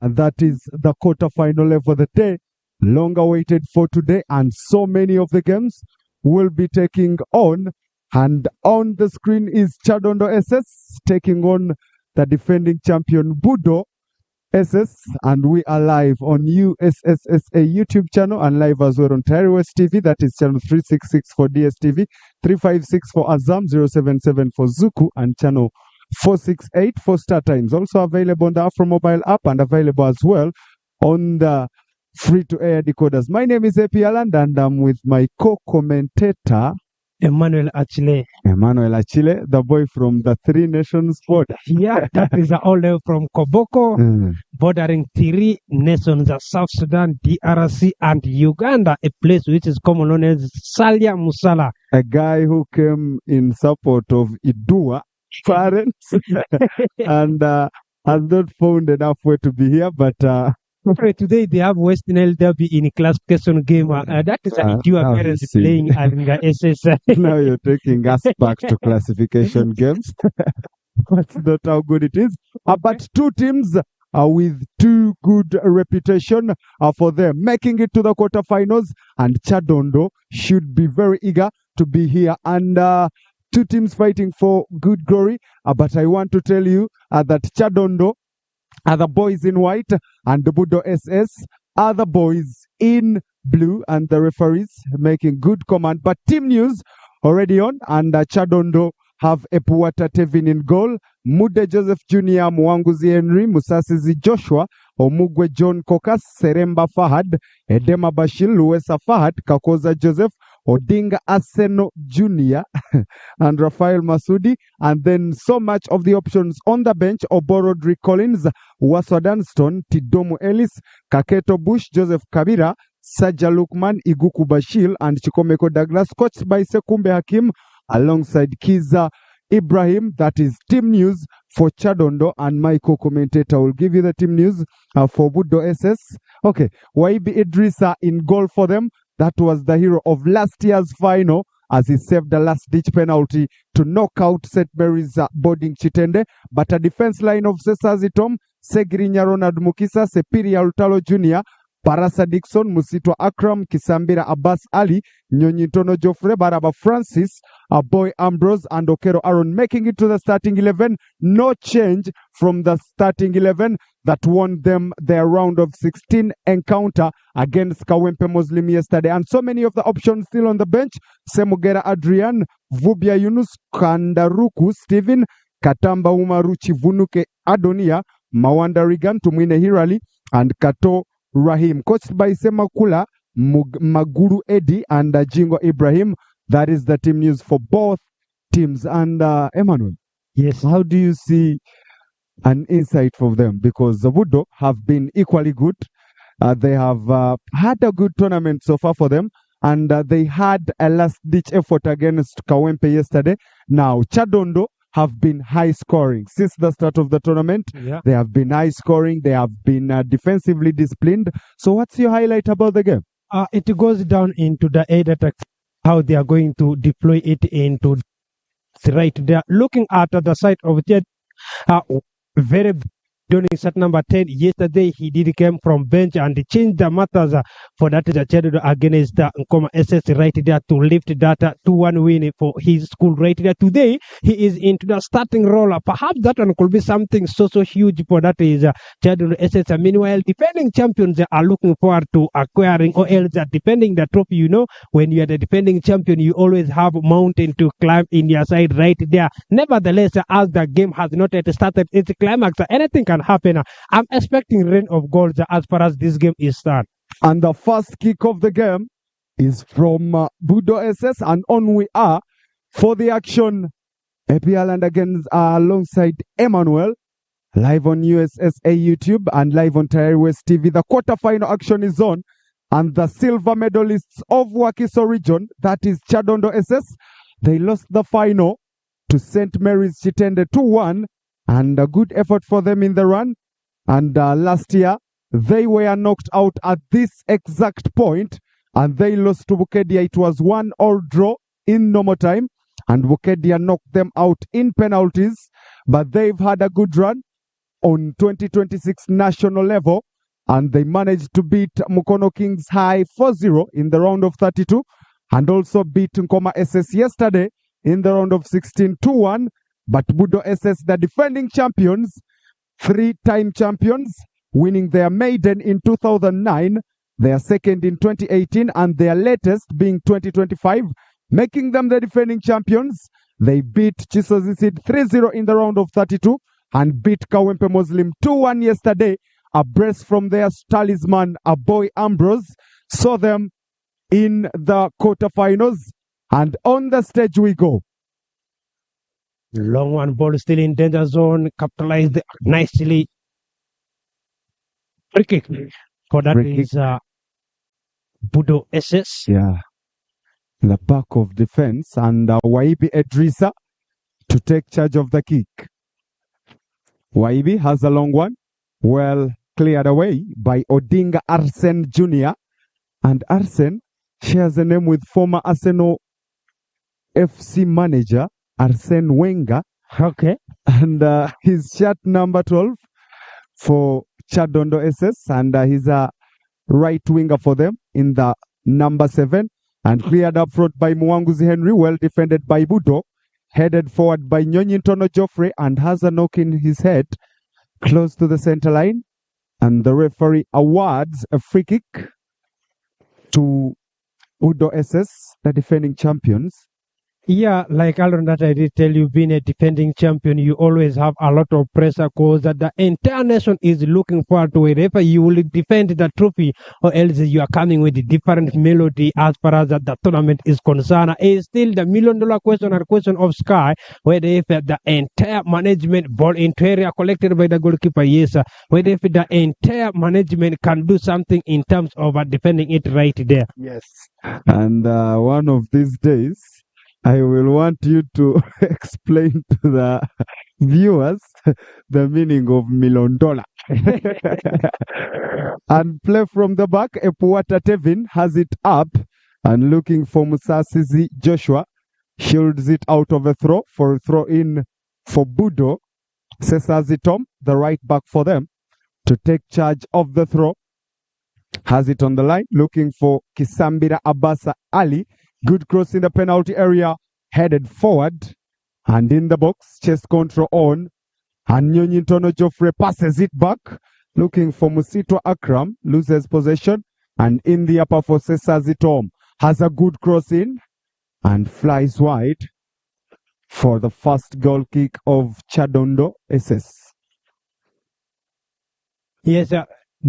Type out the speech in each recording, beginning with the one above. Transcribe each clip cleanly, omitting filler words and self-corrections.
And that is the quarterfinal leg for the day. Long awaited for today, and so many of the games will be taking on. And on the screen is KYADONDO SS taking on the defending champion BUDDO SS, and we are live on USSSA YouTube channel and live as well on DStv. That is channel 366 for DStv, 356 for AZAM, 077 for Zuku, and channel 468 for StarTimes. Also available on the Afro mobile app and available as well on the free-to-air decoders. My name is AP Aland and I'm with my co-commentator Emmanuel Achille. Emmanuel Achille, the boy from the Three Nations border. Yeah, that is all the way from Koboko, bordering 3 nations, South Sudan, DRC, and Uganda, a place which is common known as Salia Musala. A guy who came in support of Idua parents and has not found enough way to be here, but today they have West Nile Derby in a classification game. That is an Idua parents playing in the SS. Now you're taking us back to classification games. That's not how good it is. But two teams with two good reputation for them making it to the quarterfinals, and KYADONDO should be very eager to be here. And two teams fighting for good glory. But I want to tell you that KYADONDO are the boys in white and the BUDDO SS are the boys in blue, and the referees making good command. But team news already on, and KYADONDO have Epuwata Tevin in goal, Mude Joseph Jr., Mwanguzi Henry, Musasizi Joshua, Omugwe John Kokas, Seremba Fahad, Edema Bashir, Luesa Fahad, Kakoza Joseph, Odinga Aseno Jr. and Rafael Masudi. And then so much of the options on the bench: Oborodri Collins, Waswa Dunston, Tidomu Ellis, Kaketo Bush, Joseph Kabira, Saja Lukman, Iguku Bashir, and Chikomeko Douglas, coached by Sekumbe Hakim alongside Kiza Ibrahim. That is team news for KYADONDO, and my co-commentator will give you the team news for BUDDO SS. Okay, Waibi Idrissa in goal for them. That was the hero of last year's final, as he saved the last-ditch penalty to knock out St. Mary's Boarding Chitende. But a defense line of Cesazi Tom, Segrinya Ronald Mukisa, Sepiri Alutalo Jr., Barasa Dixon, Musitwa Akram, Kisambira Abbas Ali, Nyonyitono Joffre, Baraba Francis, Boy Ambrose, and Okero Aaron making it to the starting 11. No change from the starting 11 that won them their round of 16 encounter against Kawempe Muslim yesterday. And so many of the options still on the bench: Semugera Adrian, Vubia Yunus, Kandaruku Stephen, Katamba Umaru Chivunuke Adonia, Mawanda Rigan, Tumwine Hirali, and Kato Rahim, coached by Semakula Maguru Eddie and Jingo Ibrahim. That is the team news for both teams. And Emmanuel, yes, how do you see an insight from them? Because the BUDDO have been equally good. They have had a good tournament so far for them, and they had a last-ditch effort against Kawempe yesterday. Now KYADONDO have been high scoring since the start of the tournament. Yeah. They have been high scoring. They have been defensively disciplined. So what's your highlight about the game? It goes down into the aid attack, how they are going to deploy it into right there. Looking at the side of the very during set number 10 yesterday, he did come from bench and changed the matters for that is a KYADONDO against Nkoma SS right there to lift that 2-1 win for his school right there. Today he is into the starting role. Perhaps that one could be something so huge for that is KYADONDO SS. Meanwhile, defending champions are looking forward to acquiring or else defending the trophy. You know, when you are the defending champion, you always have a mountain to climb in your side right there. Nevertheless, as the game has not yet started its climax, anything can happen. I'm expecting rain of goals as far as this game is concerned. And the first kick of the game is from BUDDO SS, and on we are for the action. AP Island again alongside Emmanuel, live on USSSA YouTube and live on DStv. The quarterfinal action is on, and the silver medalists of Wakiso region, that is KYADONDO SS, they lost the final to St. Mary's Chitende 2-1, and a good effort for them in the run. And last year, they were knocked out at this exact point, and they lost to Bukedia. It was 1-1 draw in normal time, and Bukedia knocked them out in penalties. But they've had a good run. on 2026 national level, and they managed to beat Mukono Kings High 4-0 in the round of 32, and also beat Nkoma SS yesterday in the round of 16 2-1. But BUDDO SS, the defending champions, 3-time champions, winning their maiden in 2009, their second in 2018, and their latest being 2025, making them the defending champions. They beat Chisozisid 3-0 in the round of 32 and beat Kawempe Muslim 2-1 yesterday. A brace from their talisman, a boy Ambrose, saw them in the quarterfinals, and on the stage we go. Long one, ball still in danger zone, capitalized nicely. Free kick for that Free is BUDDO SS. Yeah. The back of defense, and Waibi Edrisa to take charge of the kick. Waibi has a long one, well cleared away by Odinga Arsene Jr. And Arsene shares a name with former Arsenal FC manager Arsene Wenger. Okay. And his shirt number 12 for KYADONDO SS, and he's a right winger for them in the number 7, and cleared up front by Mwanguzi Henry, well defended by BUDDO, headed forward by Nyonyintono Joffrey, and has a knock in his head close to the center line, and the referee awards a free kick to BUDDO SS, the defending champions. Yeah, like Alron, that I did tell you, being a defending champion, you always have a lot of pressure because that the entire nation is looking forward to wherever you will defend the trophy, or else you are coming with a different melody as far as the tournament is concerned. It's still the $1 million question or question of Sky, whether if the entire management ball into area collected by the goalkeeper, yes, whether if the entire management can do something in terms of defending it right there. Yes. And one of these days, I will want you to explain to the viewers the meaning of $1 million. And play from the back, Epuata Tevin has it up and looking for Musasizi Joshua. Shields it out of a throw for a throw in for BUDDO. Sesazi Tom, the right back for them, to take charge of the throw. Has it on the line, looking for Kisambira Abasa Ali. Good cross in the penalty area, headed forward, and in the box, chest control on, and Nyonyintono Joffrey passes it back, looking for Musito Akram, loses possession, and in the upper for Sesazi Tom, has a good cross in, and flies wide for the first goal kick of KYADONDO SS. Yes,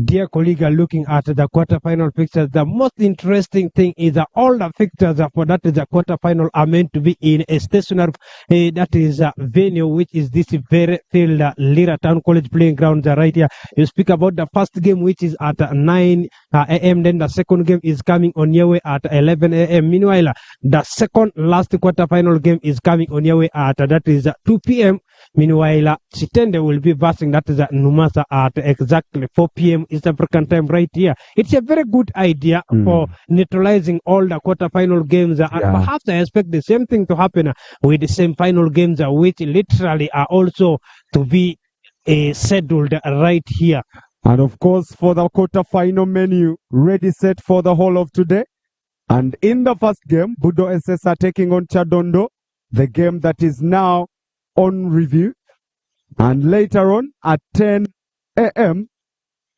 dear colleague, looking at the quarterfinal fixtures, the most interesting thing is that all the fixtures for that is the quarterfinal are meant to be in a stationary, that is a venue, which is this very field, Lira Town College playing ground right here. You speak about the first game, which is at 9 a.m. Then the second game is coming on your way at 11 a.m. Meanwhile, the second last quarterfinal game is coming on your way at that is 2 p.m. Meanwhile, Chitende will be versing that is Numasa at exactly 4 p.m. East African time right here. It's a very good idea for neutralizing all the quarterfinal games, and perhaps I expect the same thing to happen with the same final games, which literally are also to be scheduled right here. And of course, for the quarterfinal menu, ready set for the whole of today. And in the first game, BUDDO SS are taking on KYADONDO, the game that is now on review. And later on at 10 a.m.,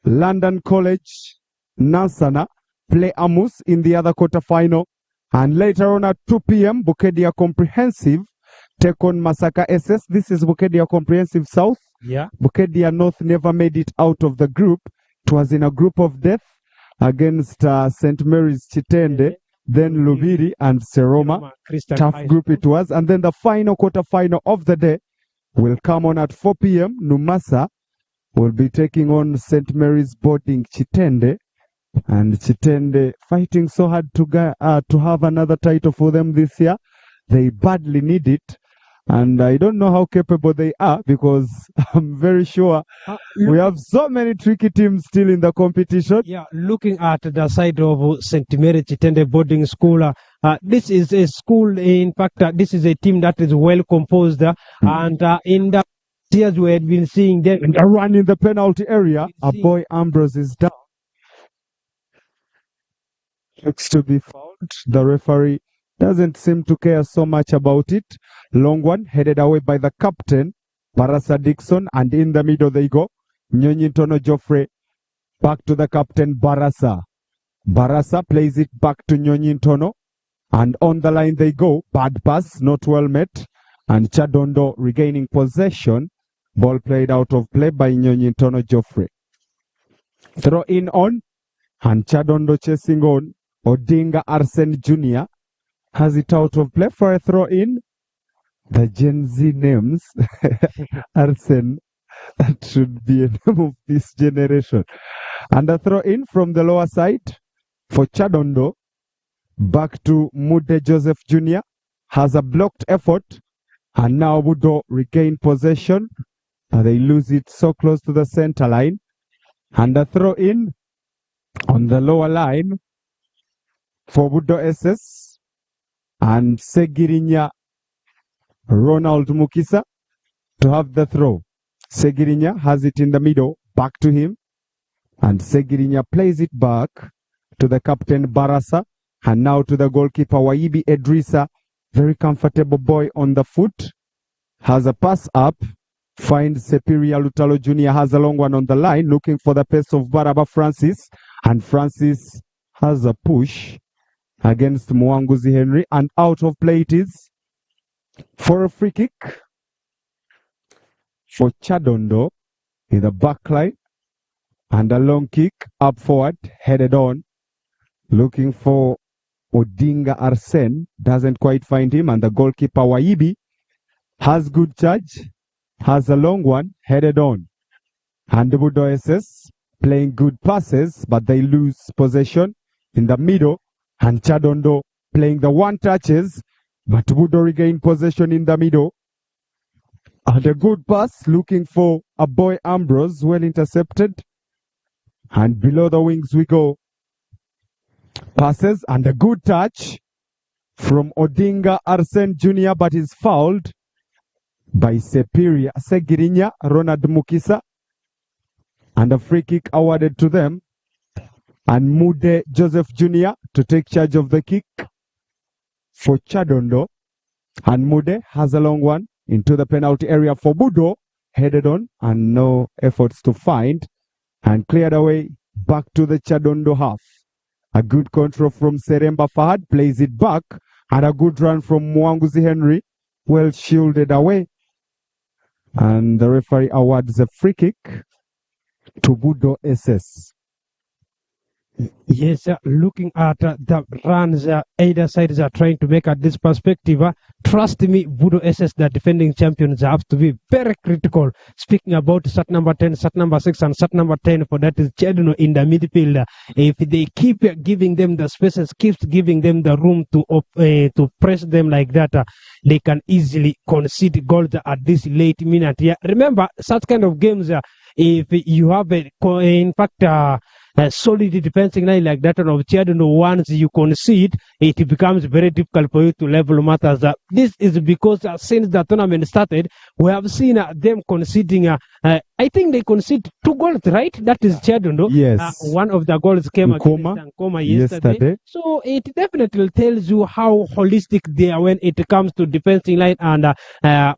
London College Nansana play Amus in the other quarterfinal. And later on at 2 p.m., Bukedia Comprehensive take on Masaka SS. This is Bukedia Comprehensive South. Yeah. Bukedia North never made it out of the group. It was in a group of death against St. Mary's Chitende, then Lubiri and Seroma. Tough group it was. And then the final quarterfinal of the day will come on at 4 p.m. Numasa will be taking on St. Mary's Boarding Chitende. And Chitende fighting so hard to have another title for them this year. They badly need it. And I don't know how capable they are, because I'm very sure we have so many tricky teams still in the competition. Yeah, looking at the side of St. Mary Chitende Boarding School, this is a school, in fact, this is a team that is well composed. And in the As we had been seeing them. And a run in the penalty area. A boy Ambrose is down. Looks to be fouled. The referee doesn't seem to care so much about it. Long one headed away by the captain, Barasa Dixon, and in the middle they go. Nyonyintono Joffrey back to the captain, Barasa. Barasa plays it back to Nyonyintono, and on the line they go. Bad pass, not well met, and KYADONDO regaining possession. Ball played out of play by Nyonyintono Joffrey. Throw in on, and KYADONDO chasing on. Odinga Arsene Jr. has it out of play for a throw in. The Gen Z names. Arsene, that should be a name of this generation. And a throw in from the lower side for KYADONDO. Back to Mude Joseph Jr. Has a blocked effort. And now BUDDO regain possession. And they lose it so close to the center line. And a throw in on the lower line for BUDDO SS. And Segirinya Ronald Mukisa to have the throw. Segirinya has it in the middle, back to him. And Segirinya plays it back to the captain Barasa. And now to the goalkeeper Waibi Edrisa. Very comfortable boy on the foot. Has a pass up. Finds Superior Lutalo Jr. has a long one on the line. Looking for the pace of Baraba Francis. And Francis has a push against Mwanguzi Henry. And out of play it is for a free kick for KYADONDO in the back line. And a long kick up forward, headed on. Looking for Odinga Arsene. Doesn't quite find him. And the goalkeeper Waibi has good charge. Has a long one, headed on. And the BUDDO SS playing good passes, but they lose possession in the middle. And KYADONDO playing the one touches, but BUDDO regain possession in the middle. And a good pass, looking for a boy Ambrose, well intercepted. And below the wings we go. Passes and a good touch from Odinga Arsene Jr. but is fouled by Superior Segirinya Ronald Mukisa. And a free kick awarded to them. And Mude Joseph Jr. to take charge of the kick for KYADONDO. And Mude has a long one into the penalty area for BUDDO. Headed on and no efforts to find. And cleared away back to the KYADONDO half. A good control from Seremba Fahad. Plays it back. And a good run from Mwanguzi Henry. Well shielded away. And the referee awards a free kick to BUDDO SS. Yes, looking at the runs either sides are trying to make at this perspective, trust me, BUDDO SS, the defending champions, have to be very critical. Speaking about set number 10, set number 6, and set number 10, for that is KYADONDO in the midfield. If they keep giving them the spaces, keeps giving them the room to press them like that, they can easily concede goals at this late minute. Yeah, remember, such kind of games, if you have a solid defensive line like that of KYADONDO, once you concede, it becomes very difficult for you to level matters. This is because since the tournament started, we have seen them conceding. I think they conceded 2 goals, right? That is KYADONDO. Yes. One of the goals came against Nkoma yesterday. So it definitely tells you how holistic they are when it comes to defensive line, and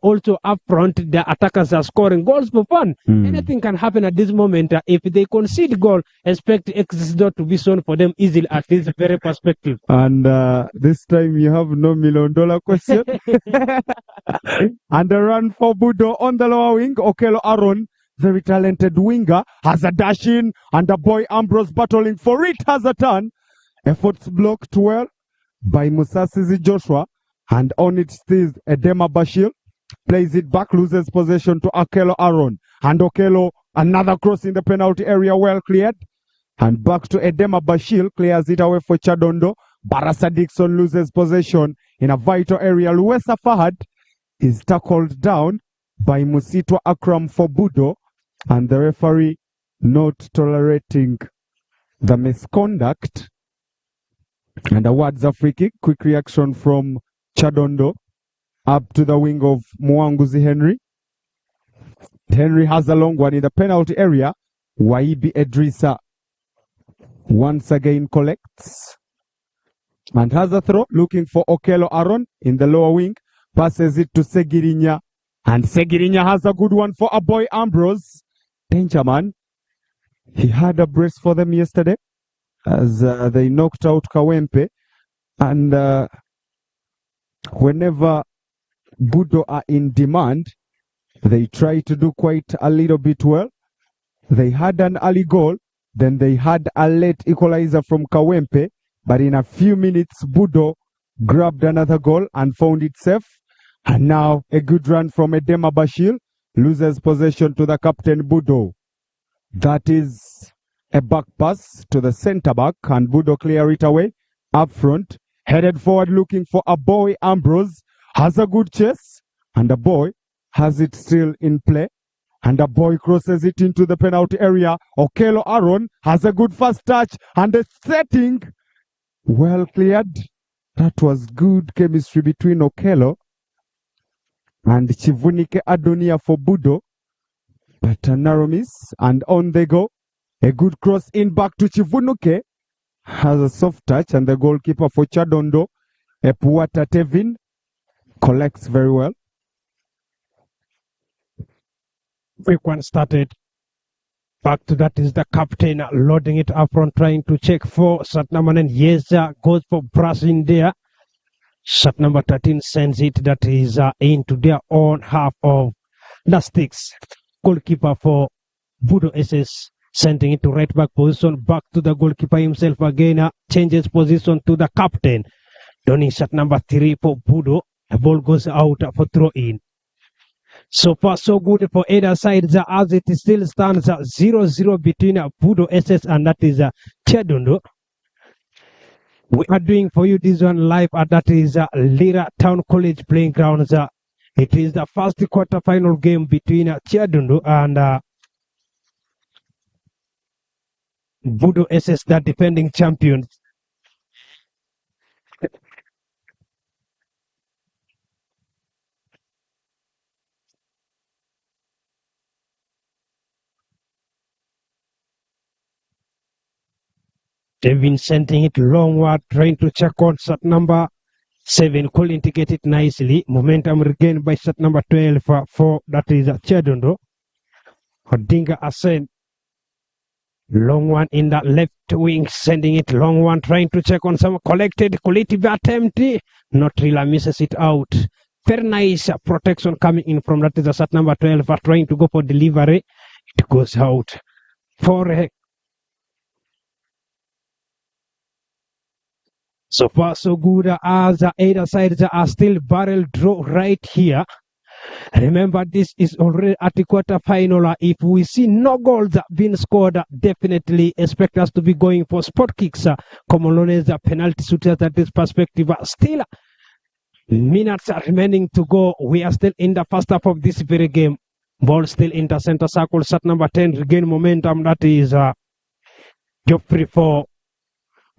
also up front, the attackers are scoring goals for fun. Anything can happen at this moment. If they concede goal, expect X to be shown for them easily at this very perspective. And this time you have no $1 million question. And a run for BUDDO on the lower wing. Okello Aaron, very talented winger, has a dash in, and the boy Ambrose battling for it, has a turn. Efforts blocked well by Musasizi Joshua, and on it stays Edema Bashir. Plays it back, loses possession to Okello Aaron. And Okello, another cross in the penalty area, well cleared. And back to Edema Bashir, clears it away for KYADONDO. Barasa Dixon loses possession in a vital area. Luesa Fahad is tackled down by Musitwa Akram for BUDDO, and the referee not tolerating the misconduct and awards a free kick. Quick reaction from KYADONDO up to the wing of Mwanguzi Henry. Henry has a long one in the penalty area. Waibi Edrisa once again collects and has a throw, looking for Okello Aaron in the lower wing. Passes it to Segirinya. And Segirinya has a good one for a boy Ambrose. Danger man. He had a brace for them yesterday as they knocked out Kawempe. And whenever BUDDO are in demand, they try to do quite a little bit well. They had an early goal, then they had a late equalizer from Kawempe, but in a few minutes, BUDDO grabbed another goal and found it safe. And now a good run from Edema Bashir loses possession to the captain BUDDO. That is a back pass to the centre back, and BUDDO clear it away. Up front, headed forward looking for a boy Ambrose, has a good chase, and the boy has it still in play. And the boy crosses it into the penalty area. Okello Aaron has a good first touch and a setting. Well cleared. That was good chemistry between Okello and Chivunike Adonia for BUDDO. But a narrow miss, and on they go. A good cross in back to Chivunuke. Has a soft touch, and the goalkeeper for KYADONDO, Epuata Tevin, collects very well. Quick one started. Back to that is the captain loading it up front, trying to check for shot number 9. Yes, goes for brass in there. Shot number 13 sends it. That is into their own half of the sticks. Goalkeeper for BUDDO SS sending it to right back position. Back to the goalkeeper himself again. Changes position to the captain. Donning shot number 3 for BUDDO. The ball goes out for throw in. So far, so good for either side, as it still stands 0-0 between BUDDO SS and that is KYADONDO. We are doing for you this one live, and that is Lira Town College playing grounds. It is the first quarter-final game between KYADONDO and BUDDO SS, the defending champions. They've been sending it longward, trying to check on shot number 7. Couldn't get it nicely. Momentum regained by shot number 12 for that is KYADONDO. Odinga ascend. Long one in the left wing, sending it long one, trying to check on some collected, collective attempt. Not really, misses it out. Very nice protection coming in from that is the shot number 12, trying to go for delivery. It goes out for so far so good, as either sides are still barrel draw right here. Remember, this is already at the quarter-final. If we see no goals being scored, definitely expect us to be going for spot kicks, commonly as penalty shooters at this perspective. Still, minutes are remaining to go. We are still in the first half of this very game. Ball still in the center circle. Shot number 10 regain momentum. That is Geoffrey for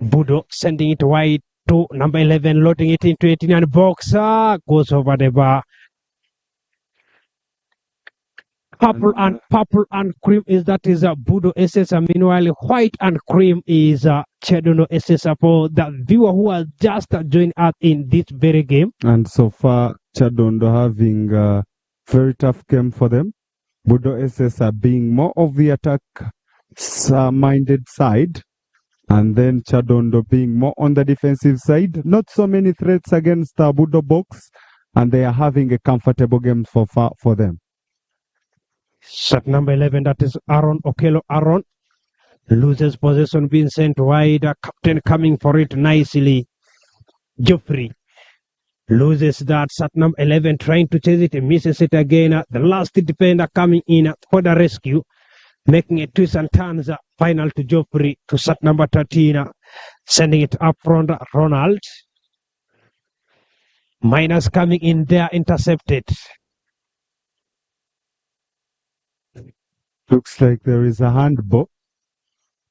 BUDDO, sending it wide to number 11, loading it into 89 box. Goes over the bar. Purple and cream is that is BUDDO SS. Meanwhile, white and cream is KYADONDO SS for the viewer who has just joined us in this very game. And so far, KYADONDO having a very tough game for them. BUDDO SS are being more of the attack-minded side. And then KYADONDO being more on the defensive side. Not so many threats against the BUDDO box. And they are having a comfortable game for them. Shot number 11, that is Okello Aaron. Loses possession, being sent wide. Captain coming for it nicely. Geoffrey loses that. Shot number 11, trying to chase it, misses it again. The last defender coming in for the rescue. Making a twist and turns final to Geoffrey to shot number 13. Sending it up front, Ronald. Minus coming in there, intercepted. Looks like there is a handball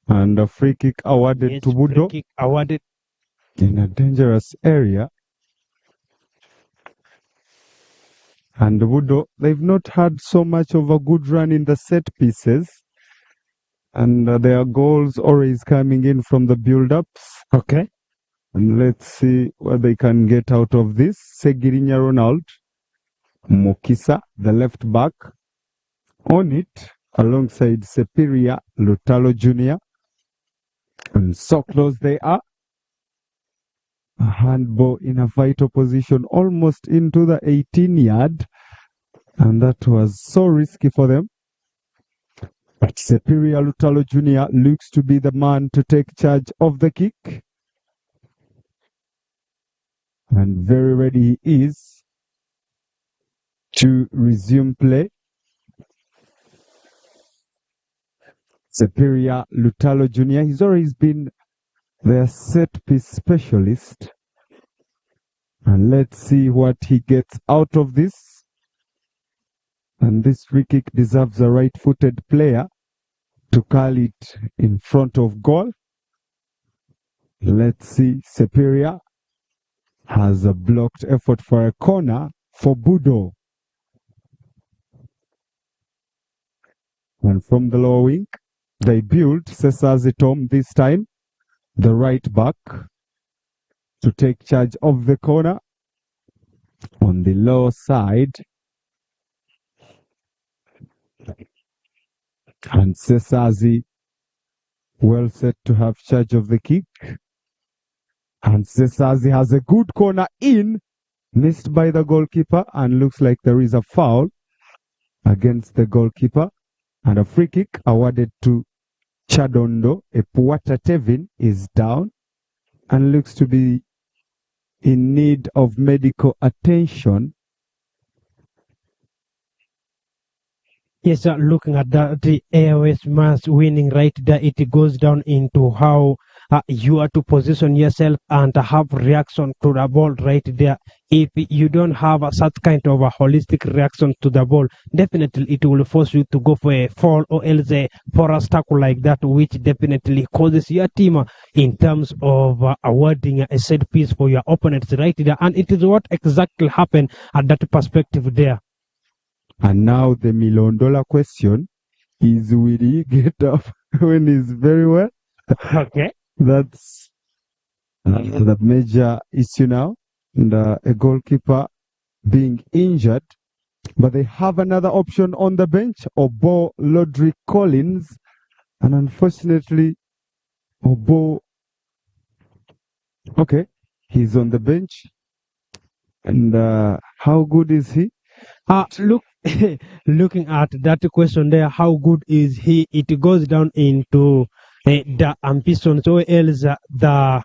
and a free kick awarded to BUDDO. Free kick awarded In a dangerous area. And BUDDO, they've not had so much of a good run in the set pieces. And their goals always coming in from the build-ups. Okay. And let's see what they can get out of this. Segirinya Ronald, Mukisa, the left back, on it alongside Superior Lutalo Jr. And so close they are. A handball in a vital position, almost into the 18-yard. And that was so risky for them. But Superior Lutalo Jr. looks to be the man to take charge of the kick. And very ready he is to resume play. Superior Lutalo Jr. He's always been their set piece specialist. And let's see what he gets out of this. And this free kick deserves a right-footed player to curl it in front of goal. Let's see. Superior has a blocked effort for a corner for BUDDO. And from the lower wing, they build Cesar Tom this time, the right back, to take charge of the corner on the lower side. And Cesazi well set to have charge of the kick. And Cesazi has a good corner in, missed by the goalkeeper, and looks like there is a foul against the goalkeeper. And a free kick awarded to KYADONDO. Epuata Tevin is down and looks to be in need of medical attention. Yes, looking at the AOS match winning right there, it goes down into how you are to position yourself and have reaction to the ball right there. If you don't have such kind of a holistic reaction to the ball, definitely it will force you to go for a fall or else for a tackle like that, which definitely causes your team in terms of awarding a set piece for your opponents right there. And it is what exactly happened at that perspective there. And now the $1 million question is, will he get up when he's very well? Okay. That's the major issue now. And a goalkeeper being injured. But they have another option on the bench, Obo Lodrick Collins. And unfortunately, Obo, okay, he's on the bench. And how good is he? Looking at that question there, how good is he? It goes down into the ambitions or else the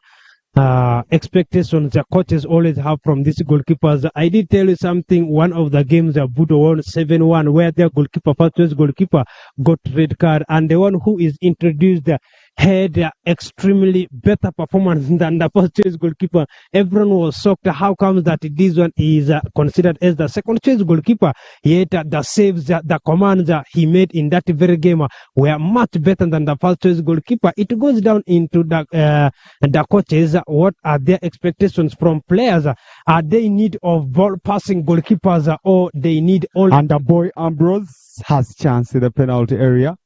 expectations the coaches always have from these goalkeepers. I did tell you something. One of the games that BUDDO won 7-1, where their goalkeeper, first choice goalkeeper, got red card, and the one who is introduced had extremely better performance than the first choice goalkeeper. Everyone was shocked. How comes that this one is considered as the second choice goalkeeper? Yet the saves, the commands he made in that very game were much better than the first choice goalkeeper. It goes down into the coaches. What are their expectations from players? Are they in need of ball passing goalkeepers or they need all? And the boy Ambrose has chance in the penalty area.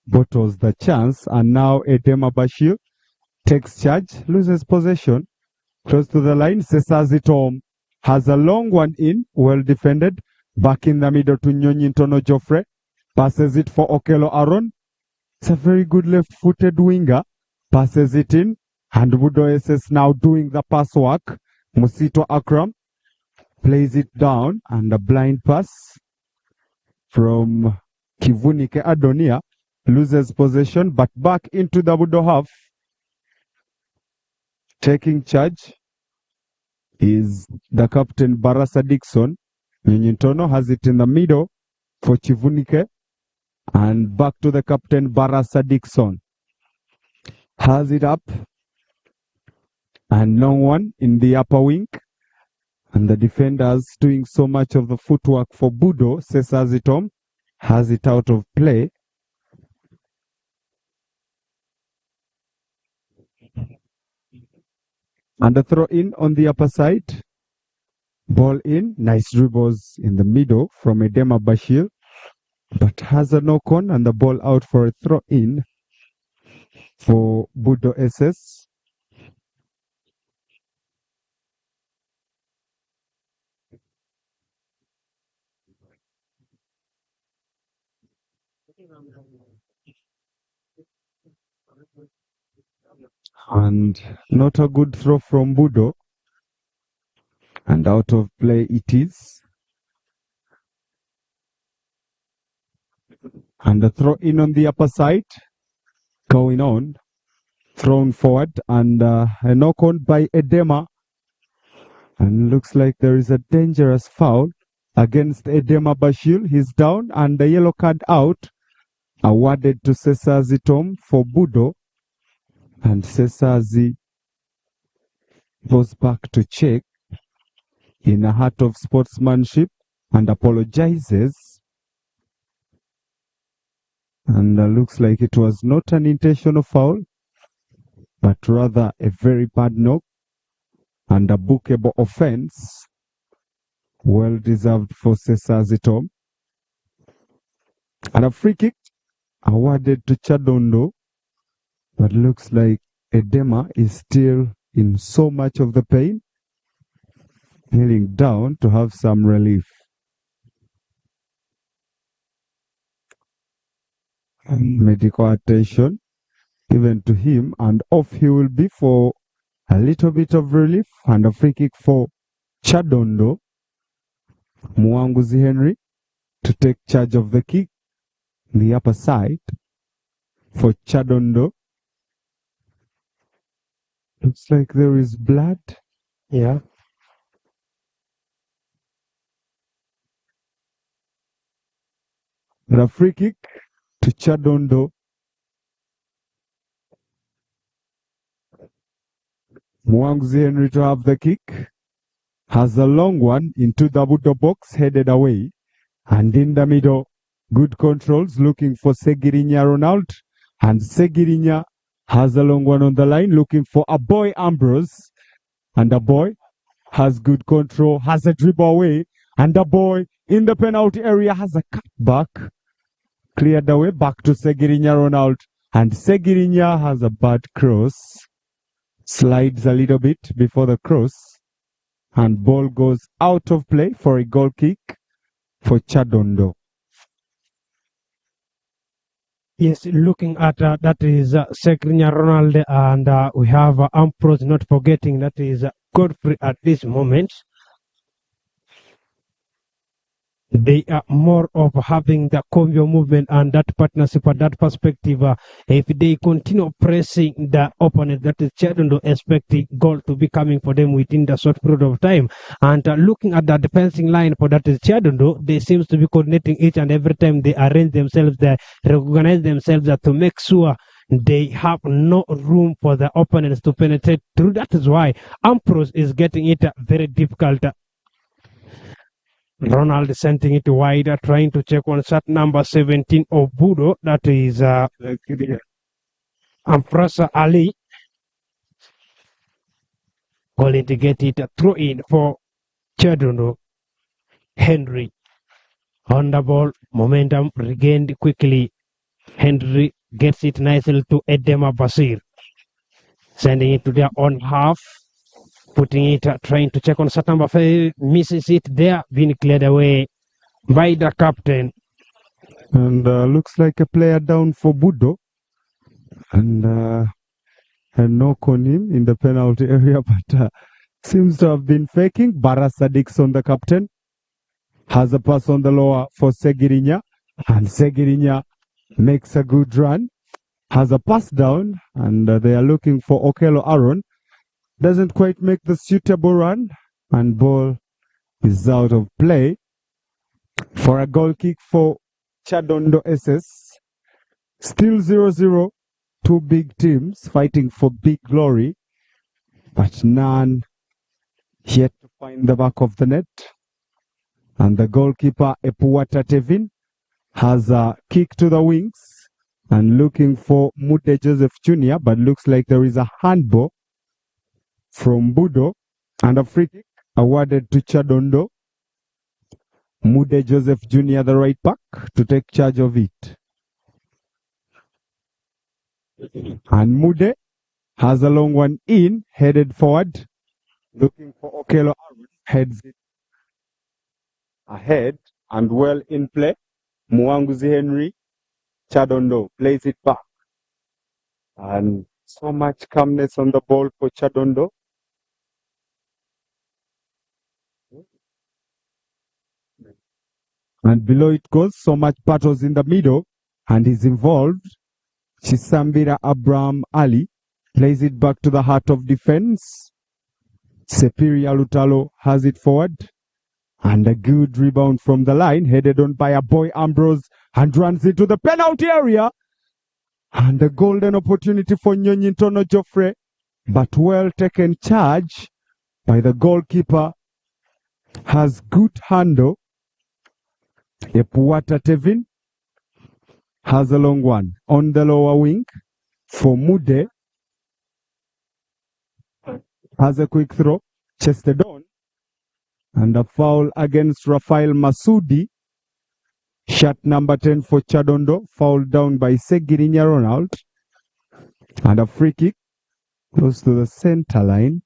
Bottles the chance, and now Edema Bashir takes charge, loses possession, close to the line. Cesar Tom has a long one in, well defended, back in the middle to Nyonyintono Joffre, passes it for Okello Aaron. It's a very good left-footed winger, passes it in, and BUDDO SS now doing the pass work. Musito Akram plays it down, and a blind pass from Kivunike Adonia. Loses possession, but back into the BUDDO half. Taking charge is the captain Barasa Dixon. Nyonyintono has it in the middle for Chivunike. And back to the captain Barasa Dixon. Has it up. And no one in the upper wing. And the defenders doing so much of the footwork for BUDDO. Cesar Tom has it out of play. And a throw in on the upper side. Ball in, nice dribbles in the middle from Edema Bashir, but has a knock on and the ball out for a throw in for BUDDO SS. And not a good throw from BUDDO. And out of play it is. And the throw in on the upper side. Going on. Thrown forward. And a knock on by Edema. And looks like there is a dangerous foul against Edema Bashir. He's down and the yellow card out. Awarded to Sesazi Tom for BUDDO. And Sesazi goes back to check in a heart of sportsmanship and apologizes. And looks like it was not an intentional foul, but rather a very bad knock and a bookable offense. Well deserved for Sesazi Tom. And a free kick awarded to KYADONDO. But looks like Edema is still in so much of the pain, kneeling down to have some relief. Medical attention given to him, and off he will be for a little bit of relief. And a free kick for KYADONDO. Mwanguzi Henry to take charge of the kick, the upper side for KYADONDO. Looks like there is blood. Yeah. And a free kick to KYADONDO. Mwanguzi Henry to have the kick. Has a long one into the BUDDO box, headed away. And in the middle, good controls, looking for Segirinya Ronald. And Segirinya has a long one on the line, looking for a boy Ambrose. And the boy has good control, has a dribble away. And the boy in the penalty area has a cutback. Cleared away back to Segirinya Ronald. And Segirinya has a bad cross. Slides a little bit before the cross. And ball goes out of play for a goal kick for KYADONDO. Yes, looking at that is Segirinya Ronald, and we have Ambrose, not forgetting that is Godfrey at this moment. They are more of having the convoy movement and that partnership at that perspective. If they continue pressing the opponent, that is KYADONDO, expect the goal to be coming for them within the short period of time. And looking at the defending line for that is KYADONDO, they seems to be coordinating each and every time they arrange themselves, they recognize themselves to make sure they have no room for the opponents to penetrate through. That is why Ambrose is getting it very difficult. Ronald sending it wide, trying to check on shot number 17 of BUDDO. That is Amprasa Ali. Going to get it throw in for KYADONDO. Henry on the ball. Momentum regained quickly. Henry gets it nicely to Edema Bashir. Sending it to their own half. Putting it, trying to check on shot number 5, misses it there, being cleared away by the captain. And looks like a player down for BUDDO. And a knock on him in the penalty area, but seems to have been faking. Barasa Dixon, the captain, has a pass on the lower for Segirinya. And Segirinya makes a good run. Has a pass down, and they are looking for Okello Aaron. Doesn't quite make the suitable run, and ball is out of play for a goal kick for KYADONDO SS. Still 0-0, two big teams fighting for big glory, but none yet to find the back of the net. And the goalkeeper, Epuwata Tevin, has a kick to the wings and looking for Mude Joseph Jr., but looks like there is a handball from BUDDO and a free kick awarded to Chadondo. Mude Joseph Jr., the right back, to take charge of it. And Mude has a long one in, headed forward, looking for Okelo Aaron, heads it ahead and well in play. Mwanguzi Henry, Chadondo plays it back. And so much calmness on the ball for Chadondo. And below it goes, so much battles in the middle, and he's involved. Chisambira Abraham Ali plays it back to the heart of defense. Superior Lutalo has it forward. And a good rebound from the line, headed on by a boy Ambrose, and runs into the penalty area. And a golden opportunity for Nyonyintono Joffre, but well taken charge by the goalkeeper. Has good handle. Epuata Tevin has a long one on the lower wing for Mude. Has a quick throw, chested on. And a foul against Rafael Masudi. Shot number 10 for Chadondo, fouled down by Segirinya Ronald. And a free kick close to the center line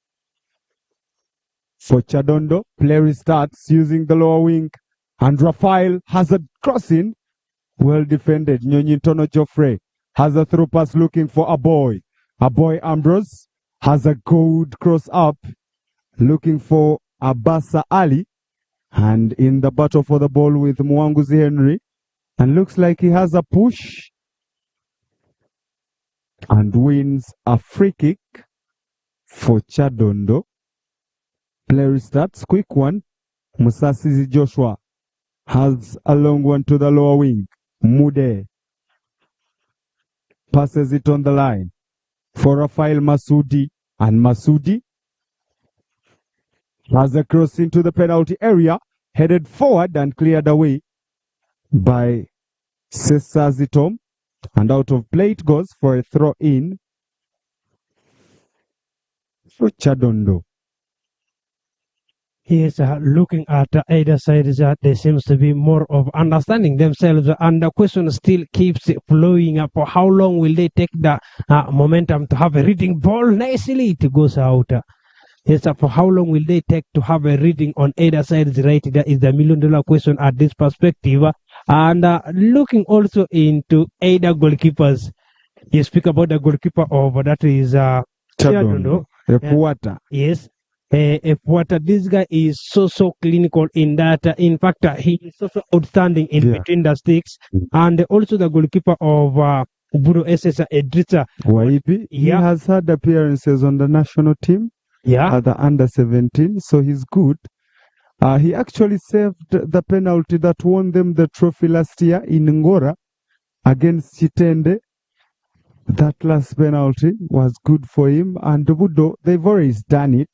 for Chadondo. Play starts using the lower wing. And Rafael has a crossing. Well defended. Nyonyintono Joffre has a through pass looking for a boy. Ambrose has a good cross up looking for Abasa Ali. And in the battle for the ball with Mwanguzi Henry. And looks like he has a push. And wins a free kick for Chadondo. Play starts. Quick one. Musasizi Joshua has a long one to the lower wing. Mude passes it on the line for Rafael Masudi. And Masudi has a cross into the penalty area, headed forward and cleared away by Cesar Zitom. And out of play it goes for a throw in for Chadondo. Yes, looking at either side, there seems to be more of understanding themselves, and the question still keeps flowing up. For how long will they take the momentum to have a reading ball nicely? It goes out. Yes, for how long will they take to have a reading on either side? Right, that is the $1 million question at this perspective. And looking also into either goalkeepers, you speak about the goalkeeper of that is Chadondo. Epuata. Yes. This guy is so clinical in that. In fact, he is so outstanding in between the sticks. And also the goalkeeper of BUDDO SSA, Edrita Waipi. He has had appearances on the national team. At the under 17, so he's good. He actually saved the penalty that won them the trophy last year in Ngora against Chitende. That last penalty was good for him. And BUDDO, they've always done it.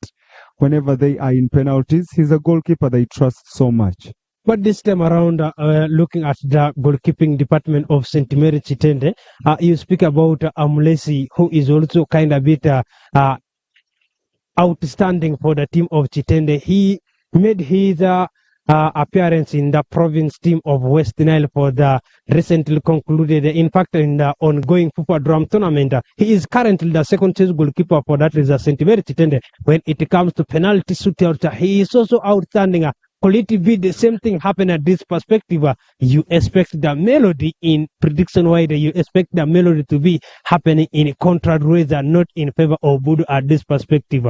Whenever they are in penalties, he's a goalkeeper they trust so much. But this time around, looking at the goalkeeping department of St. Mary Chitende, you speak about Amulesi, who is also kind of a bit outstanding for the team of Chitende. He made his appearance in the province team of West Nile for the recently concluded, in fact, in the ongoing FUFA Drum tournament. He is currently the second choice goalkeeper for that is St. Mary Chitende. When it comes to penalty shootout, he is also outstanding. Could it be the same thing happen at this perspective? You expect the melody in prediction wise, you expect the melody to be happening in contrary ways and not in favor of BUDDO at this perspective.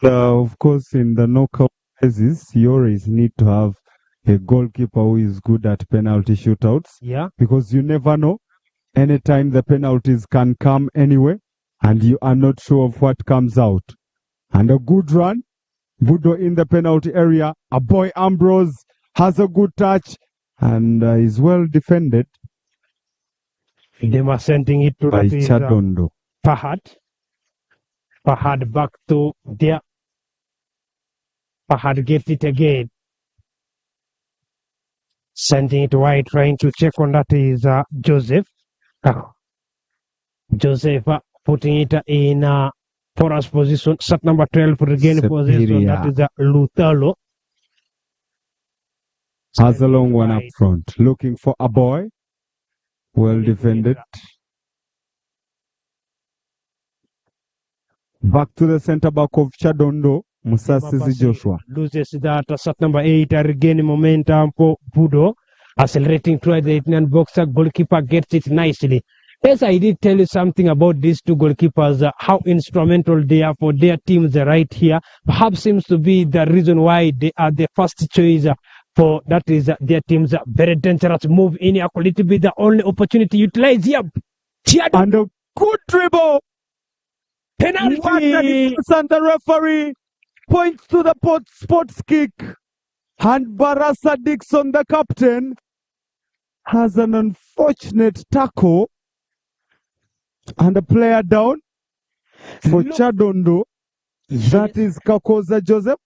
Of course, in the knockout phases, you always need to have a goalkeeper who is good at penalty shootouts. Yeah. Because you never know. Anytime the penalties can come anyway, and you are not sure of what comes out. And a good run. BUDDO in the penalty area. A boy Ambrose has a good touch and is well defended. They were sending it to by Chadondo. Fahad back to there. Fahad gets it again. Sending it wide, trying to check on that is Joseph. Joseph putting it in for us position. Set number 12 for regain position. That is Lutalo. Has a long one up front. Looking for a boy. Well defended. Back to the center back of KYADONDO. Musasizi Joshua. Loses that. Set number 8. Regaining momentum for BUDDO. Accelerating toward the 18 boxer. Goalkeeper gets it nicely. Yes, I did tell you something about these two goalkeepers, how instrumental they are for their teams right here. Perhaps seems to be the reason why they are the first choice for that is their teams. Very dangerous move in here. Could it be the only opportunity utilized here? And a good dribble. Penalty. And the referee points to the sports kick. And Barasa Dixon, the captain, has an unfortunate tackle. And a player down for KYADONDO. That is Kakoza Joseph.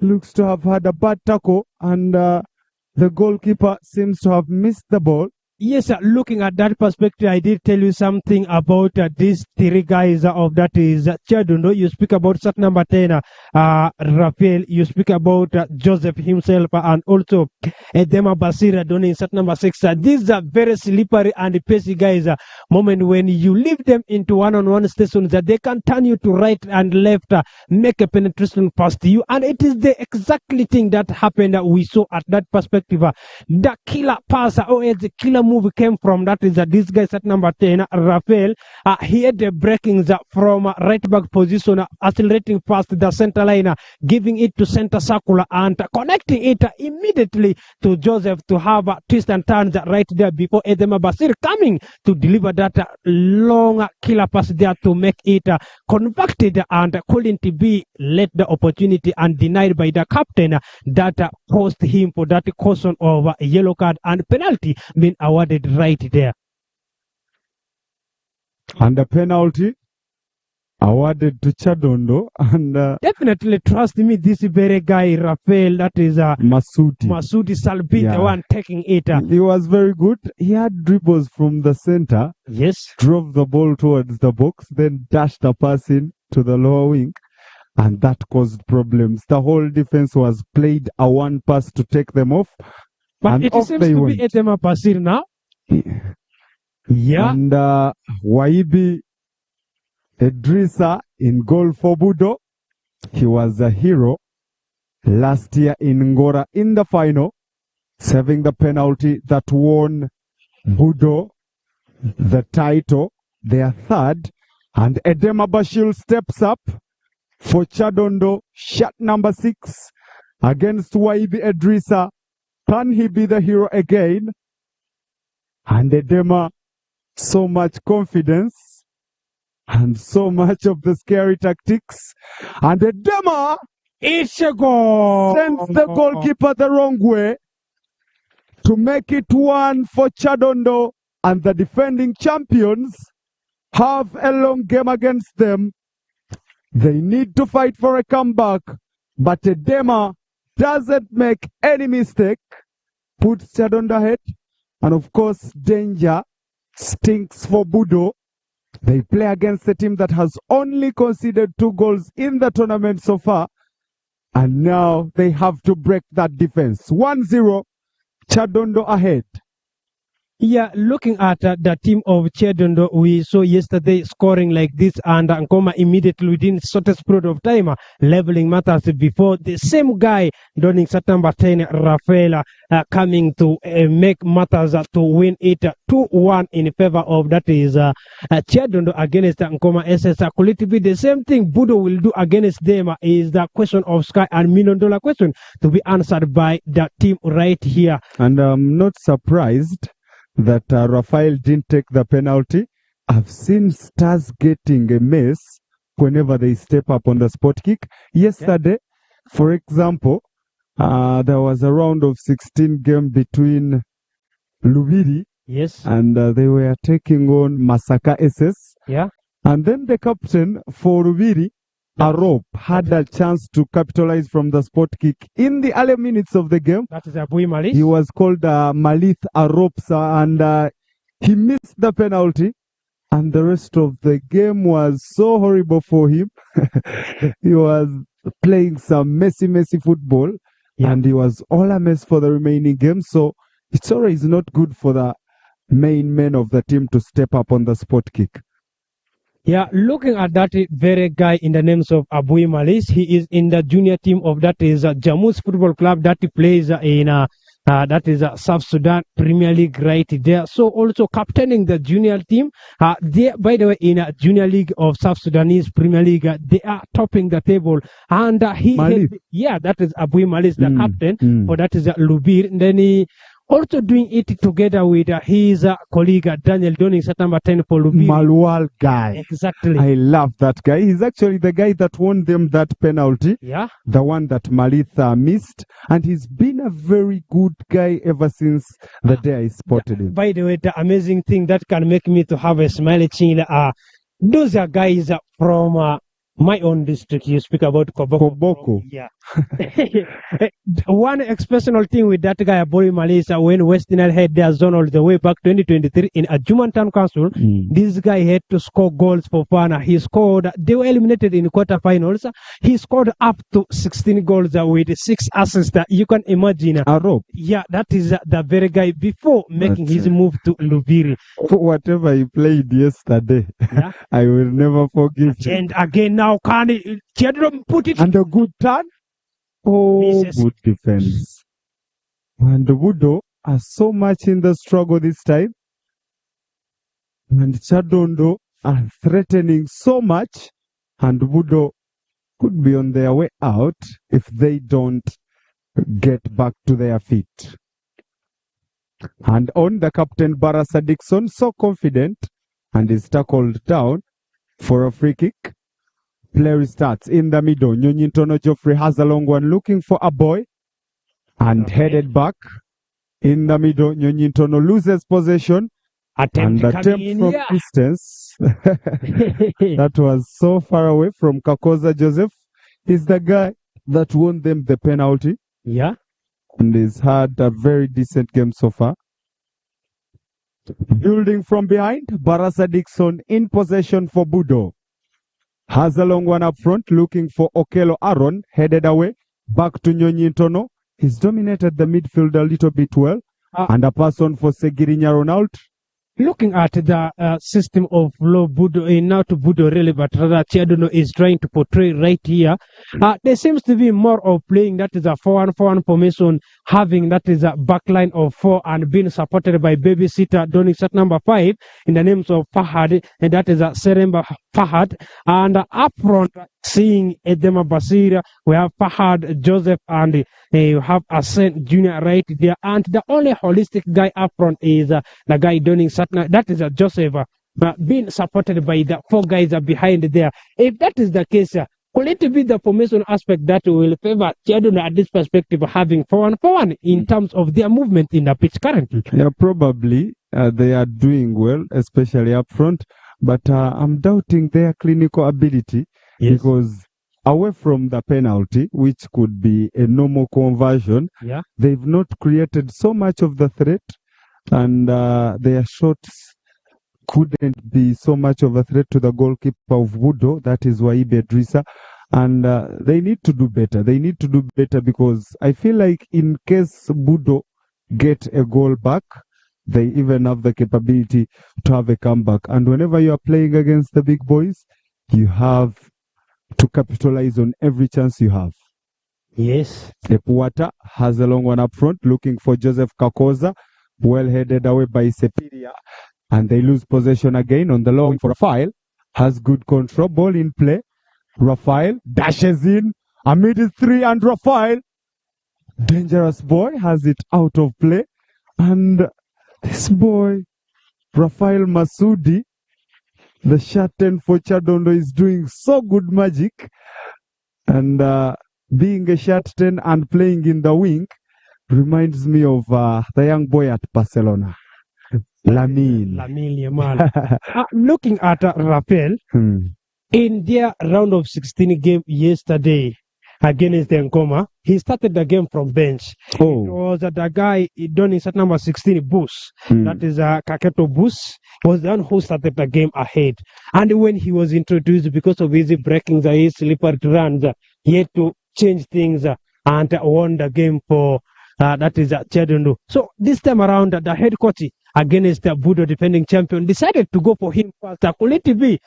Looks to have had a bad tackle, and the goalkeeper seems to have missed the ball. Yes, looking at that perspective, I did tell you something about these three guys of that is KYADONDO. You speak about set number 10, Rafael. You speak about Joseph himself, and also Edema Basira donning set number 6. These are very slippery and pacey guys. Moment when you leave them into one-on-one stations, that they can turn you to right and left, make a penetration pass to you, and it is the exactly thing that happened. We saw at that perspective. The killer pass, the killer move came from that is this guy at number 10, Rafael. He had the breakings from right back position, accelerating past the center line, giving it to center circle and connecting it immediately to Joseph to have twist and turns right there before Edema Basir coming to deliver that long killer pass there to make it converted and couldn't be let the opportunity and denied by the captain that caused him for that caution of yellow card and penalty being awarded right there. And the penalty awarded to KYADONDO, and definitely trust me, this very guy Rafael, that is Masudi Salbi, the one taking it. He was very good. He had dribbles from the center. Yes. Drove the ball towards the box, then dashed a pass in to the lower wing, and that caused problems. The whole defense was played a one pass to take them off. But and it seems to be Edema Basir now. Yeah. And Waibi Edrisa in goal for BUDDO. He was a hero last year in Ngora in the final, saving the penalty that won BUDDO the title, their third. And Edema Bashir steps up for KYADONDO, shot number 6 against Waibi Edrisa. Can he be the hero again? And Edema, so much confidence and so much of the scary tactics. And Edema, it's a goal. Sends the goalkeeper the wrong way to make it 1 for KYADONDO, and the defending champions have a long game against them. They need to fight for a comeback, but Edema doesn't make any mistake, puts KYADONDO ahead, and of course danger stinks for BUDDO. They play against a team that has only conceded 2 goals in the tournament so far, and now they have to break that defense. 1-0, KYADONDO ahead. Yeah, looking at the team of KYADONDO, we saw yesterday scoring like this, and Nkoma immediately within shortest period of time leveling matters before the same guy donning set number 10, Rafael, coming to make matters to win it 2-1 in favor of that is KYADONDO against Nkoma SSH. Could it be the same thing BUDDO will do against them? Is the question of sky and $1 million question to be answered by the team right here. And I'm not surprised that Rafael didn't take the penalty. I've seen stars getting a mess whenever they step up on the spot kick. Yesterday, for example, there was a round of 16 game between Lubiri and they were taking on Masaka SS. Yeah. And then the captain for Lubiri, Arop, had a chance to capitalize from the spot kick in the early minutes of the game. That is Abui Malith. He was called Malith Arop, and he missed the penalty. and the rest of the game was so horrible for him. He was playing some messy football, and he was all a mess for the remaining game. So it's always not good for the main men of the team to step up on the spot kick. Yeah, looking at that very guy in the names of Abui Malis, he is in the junior team of that is Jammus Football Club that he plays in that is South Sudan Premier League right there. So also captaining the junior team. They, by the way, in a junior league of South Sudanese Premier League, they are topping the table. And that is Abui Malis, the captain for that is Lubir. And then he also doing it together with his colleague Daniel Donning, set number 10 for Lubiri. Malwal guy. Exactly. I love that guy. He's actually the guy that won them that penalty. Yeah. The one that Malitha missed. And he's been a very good guy ever since the day I spotted him. By the way, the amazing thing that can make me to have a smiley chin, those are guys from my own district. You speak about Koboko. Yeah. One exceptional thing with that guy, Abui Malisa, when Western had their zone all the way back 2023 in Ajuman Town Council, this guy had to score goals for Fana. He scored, they were eliminated in quarterfinals. He scored up to 16 goals with 6 assists. You can imagine. Yeah, that is the very guy before making his move to Lubiri. For whatever he played yesterday, I will never forgive him. And again, now can he put it? And a good turn. Oh, good defense. And BUDDO are so much in the struggle this time. And KYADONDO are threatening so much. And BUDDO could be on their way out if they don't get back to their feet. And on the captain, Barasa Dixon, so confident, and is tackled down for a free kick. Play starts in the middle. Nyonyintono Geoffrey has a long one looking for a boy and headed back in the middle. Nyonyintono loses possession and attempt from distance. That was so far away from Kakoza Joseph. He's the guy that won them the penalty. Yeah. And he's had a very decent game so far. Building from behind, Barasa Dixon in possession for BUDDO. Has a long one up front, looking for Okello Aaron, headed away, back to Nyonyintono. He's dominated the midfield a little bit well, and a pass on for Segirinya Ronald. Looking at the system of low BUDDO, not BUDDO really, but rather KYADONDO is trying to portray right here. There seems to be more of playing that is a 4-1-4-1 formation, having that is a backline of 4 and being supported by babysitter Donny set number 5 in the names of Fahad, and that is a Seremba Fahad. And up front, seeing Edema Basira, we have Fahad, Joseph, and you have Asen Jr. right there. And the only holistic guy up front is the guy Donny Satna, that is Joseph, being supported by the 4 guys behind there. If that is the case, could it be the formation aspect that will favor KYADONDO at this perspective, having 4-1-4-1 in terms of their movement in the pitch currently? Yeah, probably they are doing well, especially up front. But I'm doubting their clinical ability because away from the penalty, which could be a normal conversion, they've not created so much of the threat, and their shots couldn't be so much of a threat to the goalkeeper of BUDDO, that is Waibe Drisa. And they need to do better. They need to do better because I feel like in case BUDDO get a goal back, they even have the capability to have a comeback. And whenever you are playing against the big boys, you have to capitalize on every chance you have. Yes. Epuata has a long one up front, looking for Joseph Kakoza, well headed away by Sepiria. And they lose possession again on the long for Rafael. Has good control, ball in play. Rafael dashes in, amid 3, and Rafael, dangerous boy, has it out of play. And this boy, Rafael Masudi, the shirt 10 for KYADONDO, is doing so good magic. And being a shirt 10 and playing in the wing reminds me of the young boy at Barcelona, Lamine Yamal. Looking at Rafael, in their round of 16 game yesterday, against the Nkoma. He started the game from bench. It Oh. was the guy done in set number 16, Bus. That is Kaketo Bus, was the one who started the game ahead. And when he was introduced, because of easy breakings, his slippery runs, he had to change things and won the game for that is KYADONDO. So this time around, the head coach against the BUDDO defending champion decided to go for him first. Could it be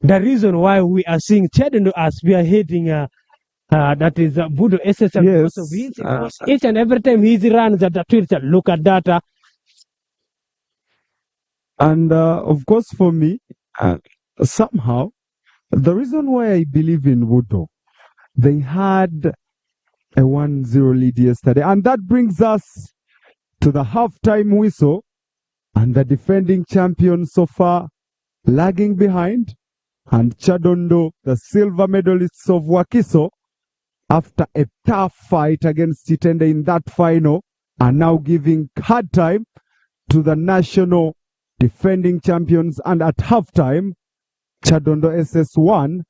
the reason why we are seeing KYADONDO as we are heading that is BUDDO SSL Yes. because of his, because each and every time he runs at the Twitter, look at that. And of course, for me, somehow, the reason why I believe in BUDDO, they had a 1-0 lead yesterday. And that brings us to the halftime whistle. And the defending champions so far lagging behind. And KYADONDO, the silver medalists of Wakiso, after a tough fight against Chitende in that final, are now giving hard time to the national defending champions. And at halftime, KYADONDO SS1,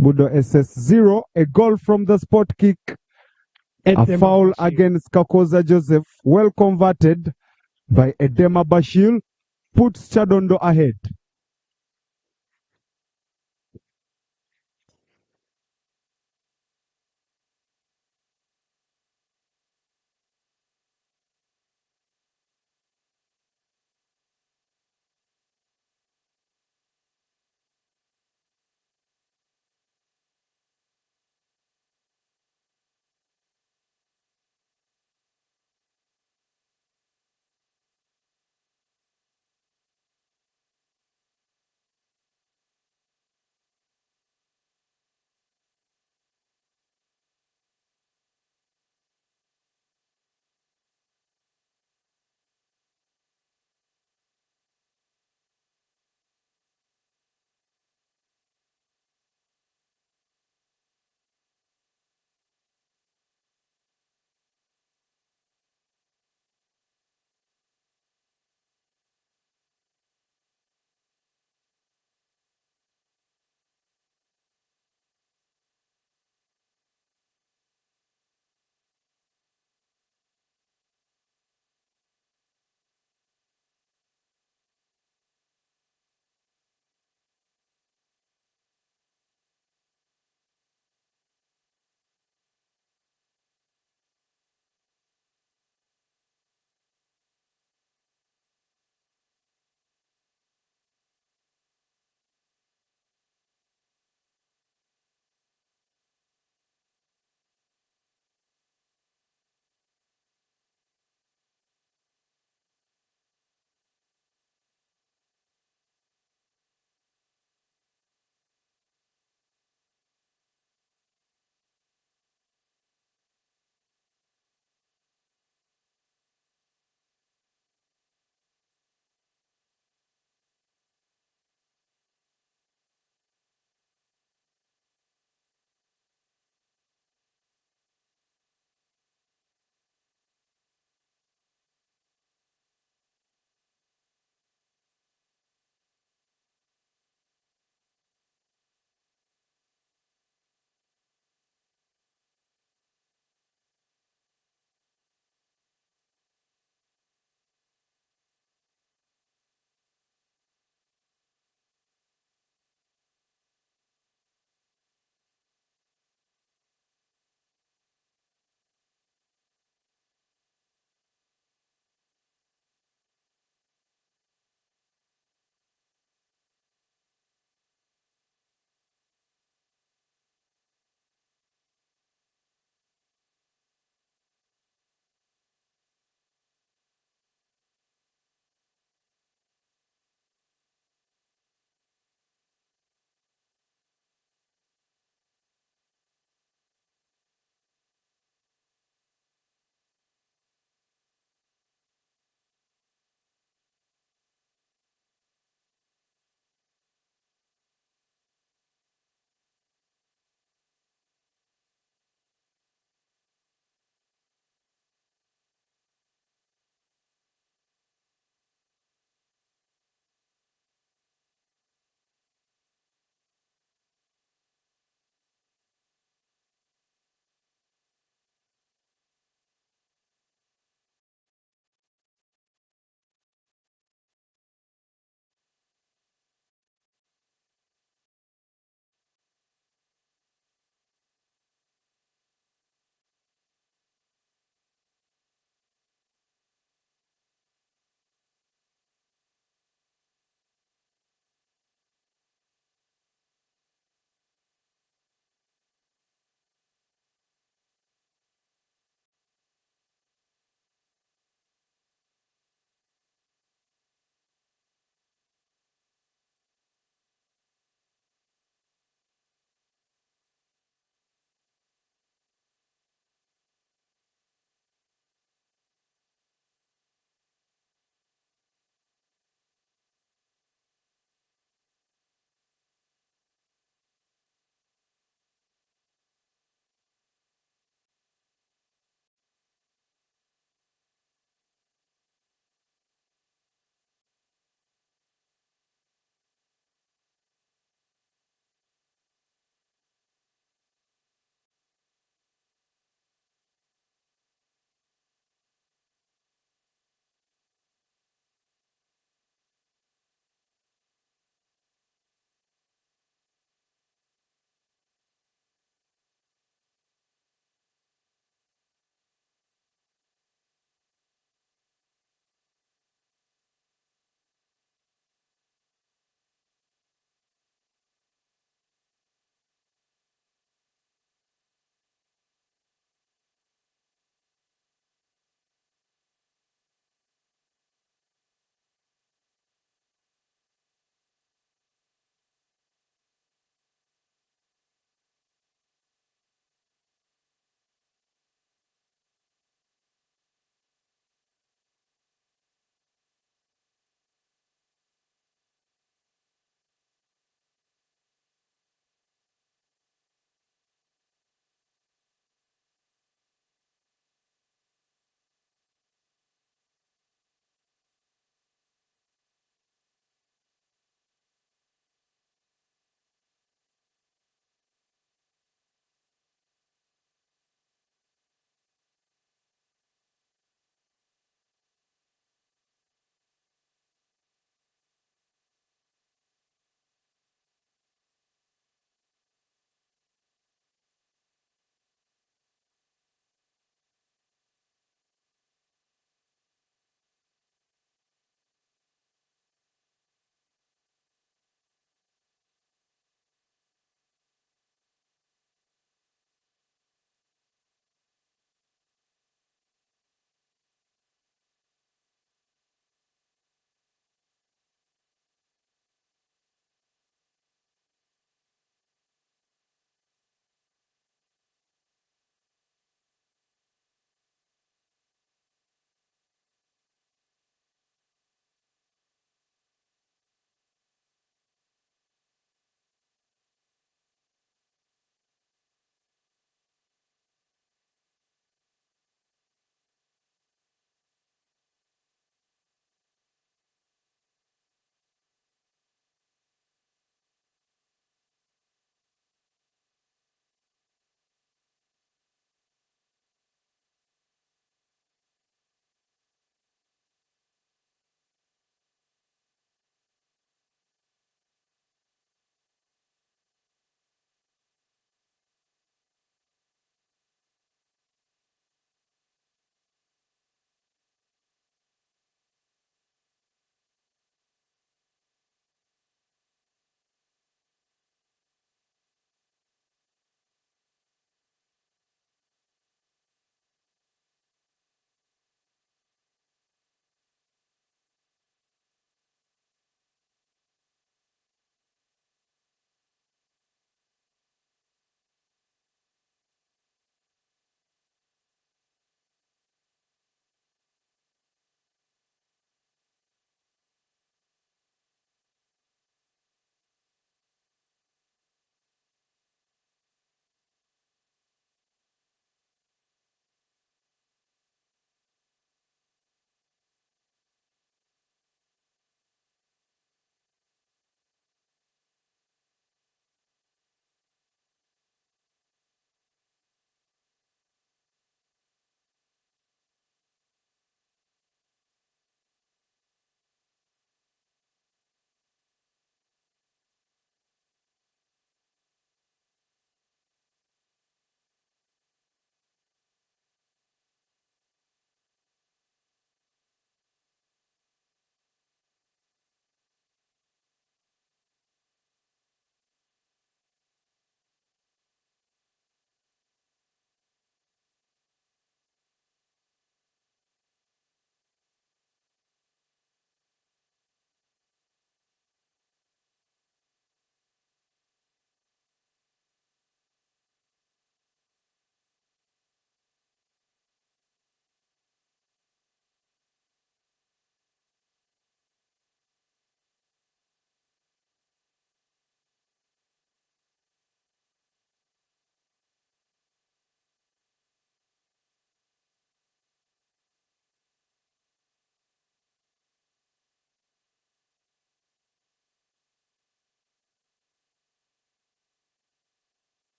BUDDO SS0, a goal from the spot kick, a foul against Kakoza Joseph, well converted by Edema Bashir, puts KYADONDO ahead.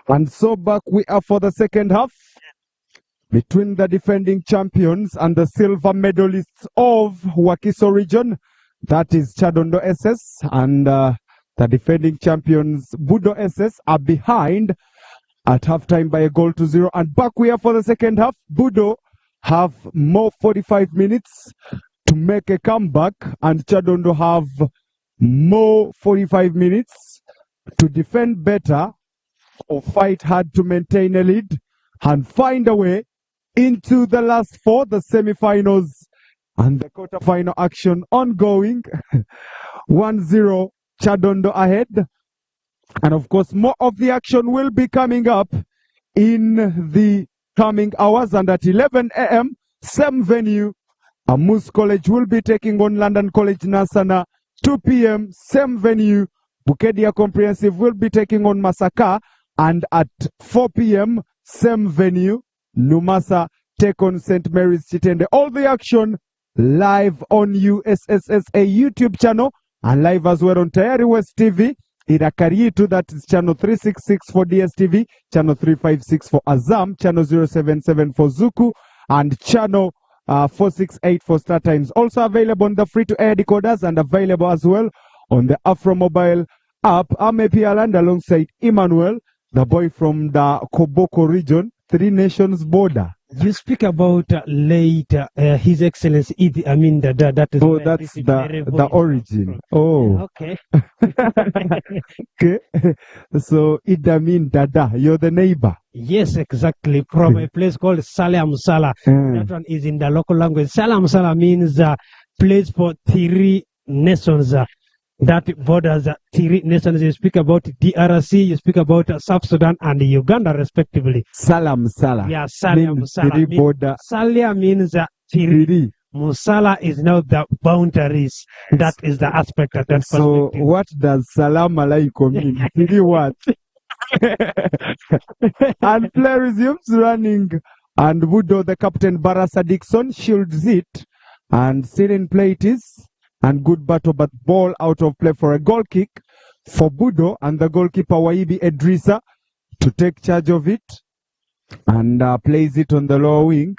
And so back we are for the second half between the defending champions and the silver medalists of Wakiso region. That is KYADONDO SS, and the defending champions BUDDO SS are behind at halftime by a goal to 0. And back we are for the second half. BUDDO have more 45 minutes to make a comeback, and KYADONDO have more 45 minutes to defend better or fight hard to maintain a lead and find a way into the last four, the semi-finals and the quarter-final action ongoing. 1-0 KYADONDO ahead. And of course, more of the action will be coming up in the coming hours. And at 11 a.m., same venue, Moose College will be taking on London College Nasana. 2 p.m., same venue, Bukedia Comprehensive will be taking on Masaka. And at 4 p.m., same venue, Numasa take on St. Mary's Chitende. All the action live on USSSA YouTube channel and live as well on Tayari West TV. Irakaritu, that is channel 366 for DStv, channel 356 for AZAM, channel 077 for Zuku, and channel 468 for StarTimes. Also available on the FreeToAir decoders and available as well on the Afro Mobile app. I'm AP Aland alongside Emmanuel, the boy from the Koboko region, 3 nations border. You speak about late His Excellency Idi Amin Dada. That is that's the origin. Oh, okay. Okay. So Idi Amin Dada, you're the neighbor. Yes, exactly. From a place called Salam Sala. That one is in the local language. Salam Sala means place for 3 nations. That borders 3 nations. You speak about DRC, you speak about South Sudan and Uganda, respectively. Salam Sala. Yeah, Salam Sala. Salia means 3. Musala is now the boundaries. That is the aspect of that So, what does Salam Alaikum mean? 3 what? And play resumes running. And BUDDO, the captain Barasa Dixon, shields it. And still in play it is. And good battle, but ball out of play for a goal kick for BUDDO, and the goalkeeper Waibi Edrisa to take charge of it and plays it on the lower wing.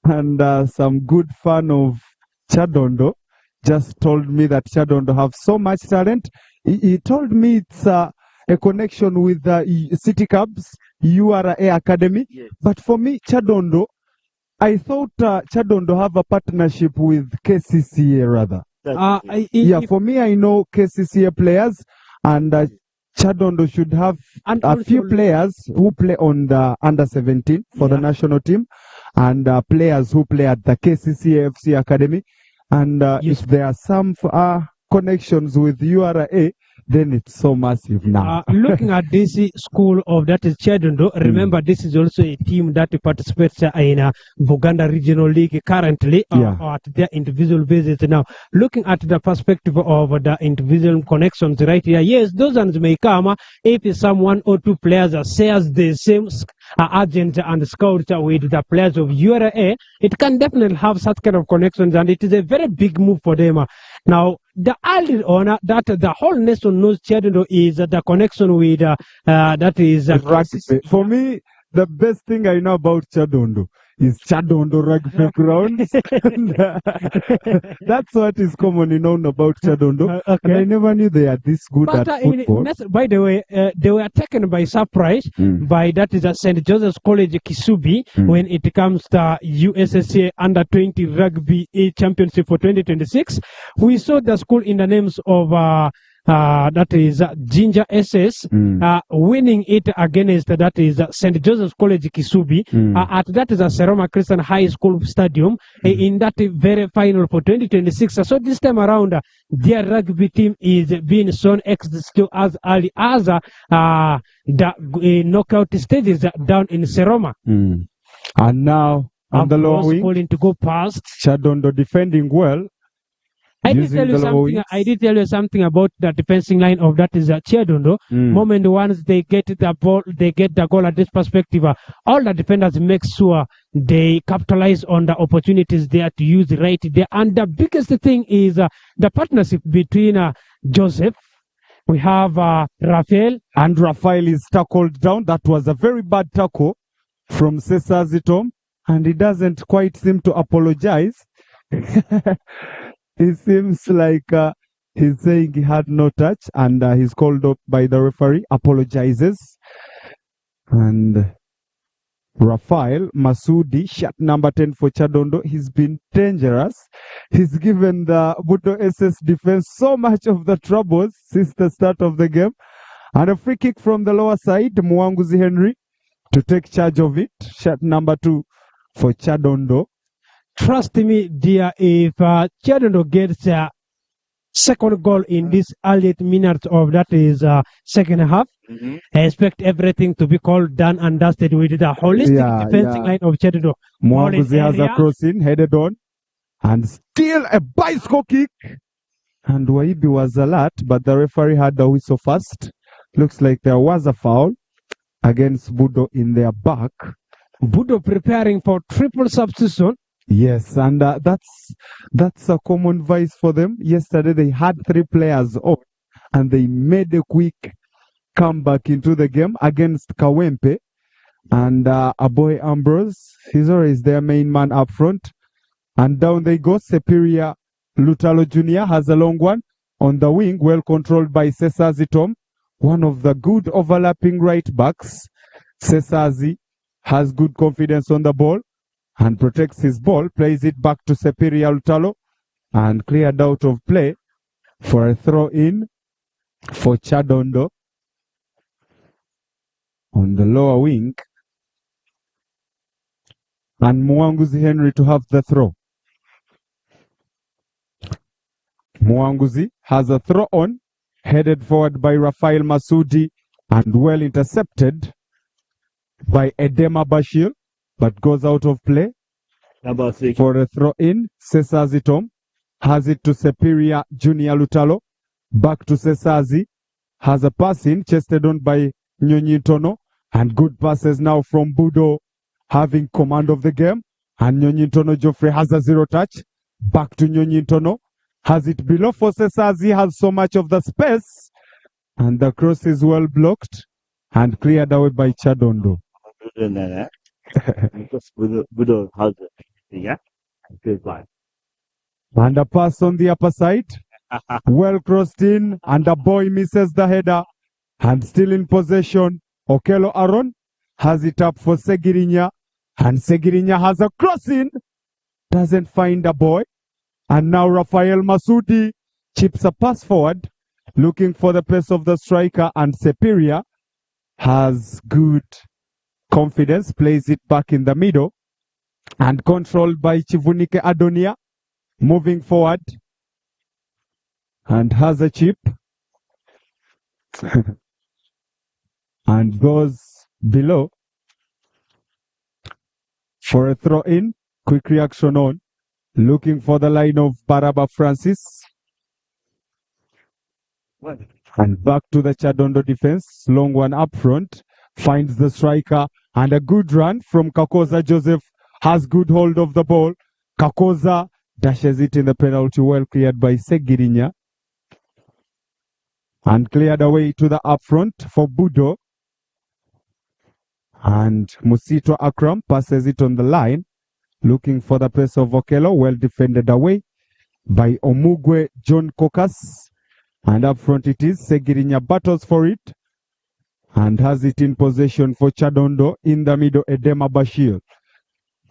And some good fan of KYADONDO just told me that KYADONDO have so much talent. He told me it's a connection with City Cubs, URA Academy. Yes. But for me, KYADONDO, I thought KYADONDO have a partnership with KCCA rather. For me, I know KCCA players, and KYADONDO should have a few players who play on the under-17 for the national team, and players who play at the KCCA FC Academy. And if there are some connections with URA, then it's so massive now. Looking at this school of that is KYADONDO, remember this is also a team that participates in Buganda Regional League currently at their individual basis. Now, looking at the perspective of the individual connections right here, yes, those ones may come if someone or 2 players shares the same agent and scout with the players of URA. It can definitely have such kind of connections, and it is a very big move for them. Now, the early honor that the whole nation knows KYADONDO is the connection with that is rugby. For me, the best thing I know about KYADONDO is KYADONDO rugby grounds. That's what is commonly known about KYADONDO. Okay. And I never knew they are this good at football. By the way, they were taken by surprise by that is St. Joseph's College Kisubi when it comes to USSSA Under-20 Rugby Championship for 2026. We saw the school in the names of that is Ginger SS winning it against that is St. Joseph's College Kisubi at that is a Seroma Christian High School Stadium in that very final for 2026. So this time around, their rugby team is being shown to as early as the knockout stages down in Seroma. And now on the lower wing, to go past KYADONDO defending well. I did tell you something about the defending line of that is KYADONDO. Moment once they get the ball, they get the goal at this perspective. All the defenders make sure they capitalize on the opportunities there to use right there. And the biggest thing is the partnership between Joseph We have Rafael. And Rafael is tackled down. That was a very bad tackle from Sesazitom. And he doesn't quite seem to apologize. It seems like he's saying he had no touch. And he's called up by the referee. Apologizes. And Rafael Masudi, shot number 10 for Chadondo. He's been dangerous. He's given the BUDDO SS defense so much of the troubles since the start of the game. And a free kick from the lower side, Mwanguzi Henry to take charge of it. Shot number 2 for Chadondo. Trust me, dear, if Chadondo gets a second goal in this early minutes of that is second half, I expect everything to be called done and dusted with the holistic defensive line of Chadondo. Mwanguzi has a crossing headed on and still a bicycle kick. And Waibi was alert, but the referee had the whistle first. Looks like there was a foul against BUDDO in their back. BUDDO preparing for triple substitution. Yes, and that's a common vice for them. Yesterday they had 3 players off, and they made a quick comeback into the game against Kawempe. And Aboy Ambrose, he's always their main man up front. And down they go. Superior Lutalo Jr. has a long one on the wing, well controlled by Sesazi Tom, one of the good overlapping right backs. Sesazi has good confidence on the ball and protects his ball, plays it back to Superior Lutalo and cleared out of play for a throw in for Chadondo on the lower wing. And Mwanguzi Henry to have the throw. Mwanguzi has a throw on, headed forward by Rafael Masudi and well intercepted by Edema Bashir, but goes out of play for a throw in. Sesazi Tom has it to Superior Junior Lutalo, back to Sesazi, has a pass in, chested on by Nyonyi Tono, and good passes now from BUDDO, having command of the game. And Nyonyi Tono Geoffrey has a 0 touch, back to Nyonyi Tono, has it below for Sesazi, has so much of the space, and the cross is well blocked and cleared away by Chadondo. Because BUDDO has And a pass on the upper side, well crossed in, and the boy misses the header, and still in possession. Okello Aaron has it up for Segirinya, and Segirinya has a crossing, doesn't find the boy. And now Rafael Masudi chips a pass forward, looking for the pace of the striker, and Superior has good confidence, plays it back in the middle, and controlled by Chivunike Adonia, moving forward, and has a chip, and goes below for a throw in, quick reaction on, looking for the line of Baraba Francis. And back to the Chadondo defense. Long one up front. Finds the striker. And a good run from Kakoza Joseph. Has good hold of the ball. Kakoza dashes it in the penalty. Well cleared by Segirinya. And cleared away to the up front for BUDDO. And Musito Akram passes it on the line. Looking for the pace of Okello, well defended away by Omugwe John Kokas. And up front it is. Segirinya battles for it and has it in possession for Chadondo. In the middle, Edema Bashir.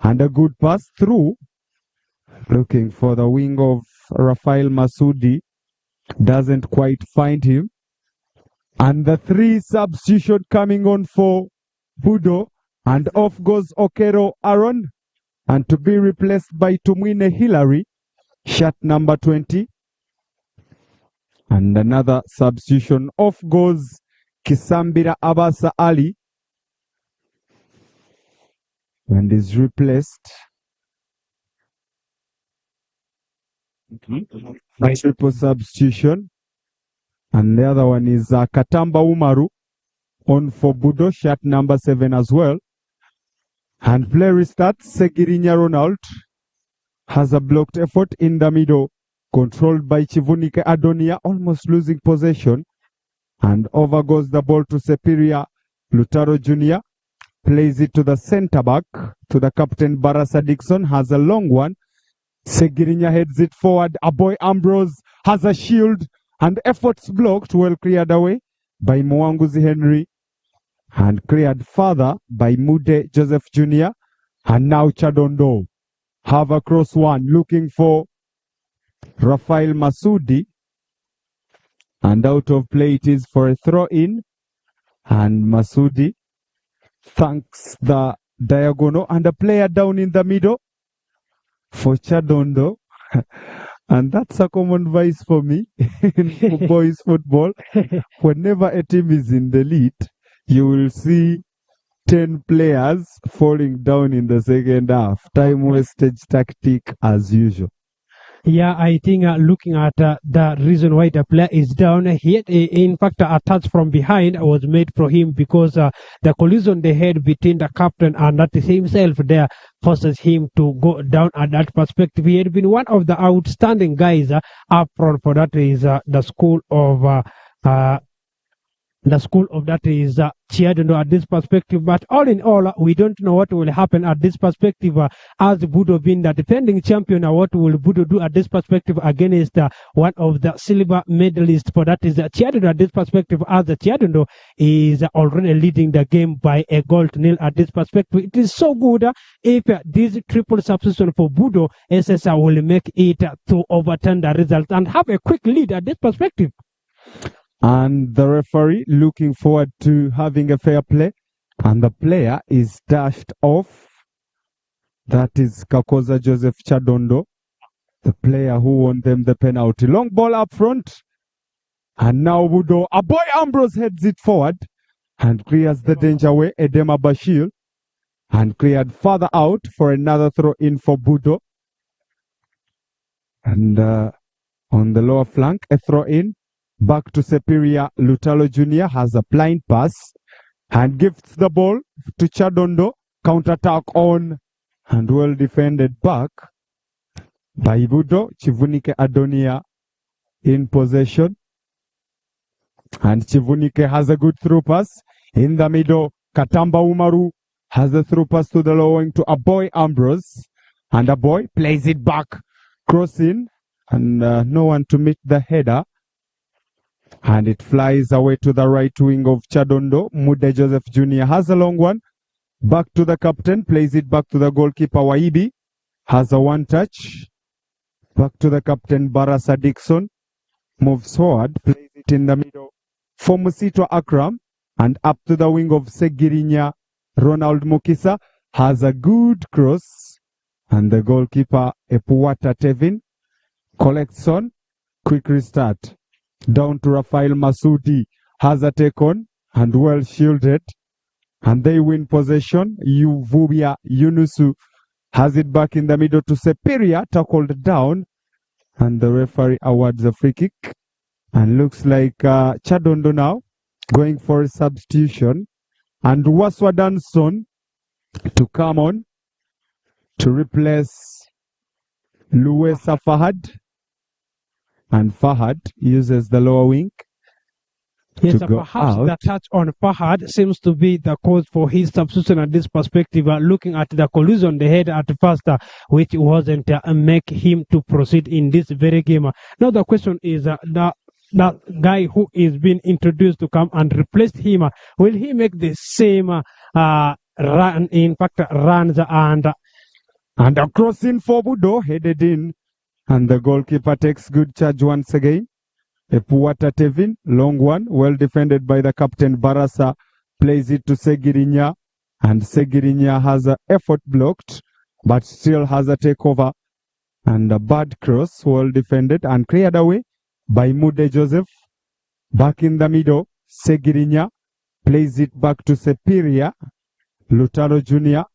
And a good pass through. Looking for the wing of Rafael Masudi. Doesn't quite find him. And the 3 substitution coming on for BUDDO. And off goes Okello Aaron. And to be replaced by Tumwine Hillary, shot number 20. And another substitution. Off goes Kisambira Abasa Ali. And is replaced by triple substitution. And the other one is Katamba Umaru on for BUDDO, shot number 7 as well. And play restarts. Segirinya Ronald has a blocked effort in the middle, controlled by Chivunike Adonia, almost losing possession. And over goes the ball to Superior. Lutaro Jr. plays it to the center back, to the captain Barasa Dixon, has a long one. Segirinya heads it forward. A boy Ambrose has a shield and efforts blocked, well cleared away by Mwanguzi Henry and cleared further by Mude Joseph Jr. And now Chadondo have a cross one looking for Rafael Masudi, and out of play it is for a throw in, and Masudi thanks the diagonal and a player down in the middle for Chadondo. And that's a common vice for me in boys football. Whenever a team is in the lead, you will see 10 players falling down in the second half. Time wastage tactic as usual. Yeah, I think looking at the reason why the player is down, in fact, a touch from behind was made for him because the collision they had between the captain and that himself there forces him to go down at that perspective. He had been one of the outstanding guys up front for that is the school of that is KYADONDO at this perspective. But all in all, we don't know what will happen at this perspective as BUDDO being the defending champion. What will BUDDO do at this perspective against one of the silver medalists for that is KYADONDO at this perspective, as the KYADONDO is already leading the game by a goal to nil at this perspective. It is so good if this triple substitution for BUDDO, SSA will make it to overturn the result and have a quick lead at this perspective. And the referee looking forward to having a fair play. And the player is dashed off. That is Kakoza Joseph Chadondo, the player who won them the penalty. Long ball up front. And now BUDDO, a boy Ambrose heads it forward and clears the danger away. Edema Bashir. And cleared further out for another throw in for BUDDO. And on the lower flank, a throw in. Back to Superior. Lutalo Jr. has a blind pass and gifts the ball to Chadondo. Counter-attack on and well defended back by BUDDO. Chivunike Adonia in possession. And Chivunike has a good through pass in the middle. Katamba Umaru has a through pass to the low wing to a boy Ambrose. And a boy plays it back. Crossing and no one to meet the header. And it flies away to the right wing of Chadondo. Mude Joseph Jr. has a long one. Back to the captain. Plays it back to the goalkeeper Waibi. Has a one touch. Back to the captain Barasa Dixon. Moves forward. Plays it in the middle for Musito Akram. And up to the wing of Segirinya. Ronald Mukisa has a good cross. And the goalkeeper Epuwata Tevin collects on. Quick restart. Down to Rafael Masudi, has a take on and well shielded. And they win possession. Vubia Yunusu has it back in the middle to Superior, tackled down. And the referee awards a free kick. And looks like Chadondo now going for a substitution. And Waswa Danson to come on to replace Luesa Fahad. And Fahad uses the lower wing. Yes, perhaps the touch on Fahad seems to be the cause for his substitution at this perspective. Looking at the collision they had at first, which wasn't make him to proceed in this very game. Now the question is, the guy who is being introduced to come and replace him, will he make the same run? In fact, runs and a crossing for BUDDO headed in. And the goalkeeper takes good charge once again. Epuwata Tevin, long one, well defended by the captain Barasa, plays it to Segirinya. And Segirinya has an effort blocked, but still has a takeover. And a bad cross, well defended and cleared away by Mude Joseph. Back in the middle, Segirinya plays it back to Superior. Lutalo Jr.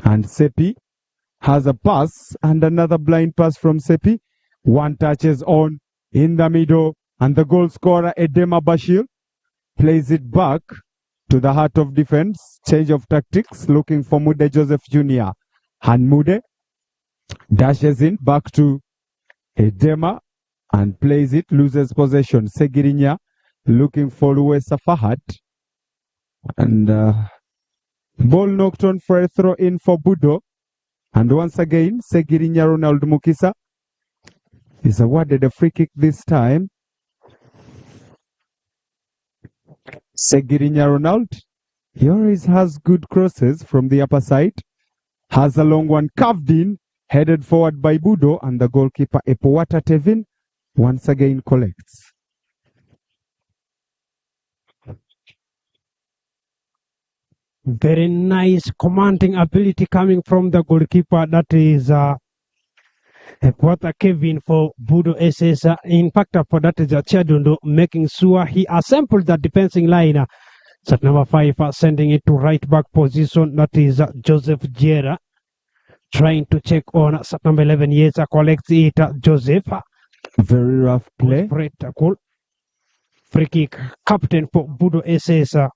And Sepi has a pass and another blind pass from Sepi. One touches on in the middle. And the goal scorer, Edema Bashir, plays it back to the heart of defense. Change of tactics, looking for Mude Joseph Jr. And Mude dashes in back to Edema and plays it, loses possession. Segirinya looking for Luesa Fahad. And ball knocked on for a throw in for BUDDO. And once again, Segirinya Ronald Mukisa is awarded a free kick this time. Segirinya Ronald, he always has good crosses from the upper side. Has a long one carved in, headed forward by BUDDO, and the goalkeeper Epowata Tevin once again collects. Very nice commanding ability coming from the goalkeeper. That is Epowata Kevin for BUDDO SSA. In fact, for that is KYADONDO making sure he assembled the defending line. At number 5, sending it to right back position. That is Joseph Jera. Trying to check on set number 11. Yes, collects it. Joseph. Very rough play. Cool. Free kick. Captain for BUDDO SSA.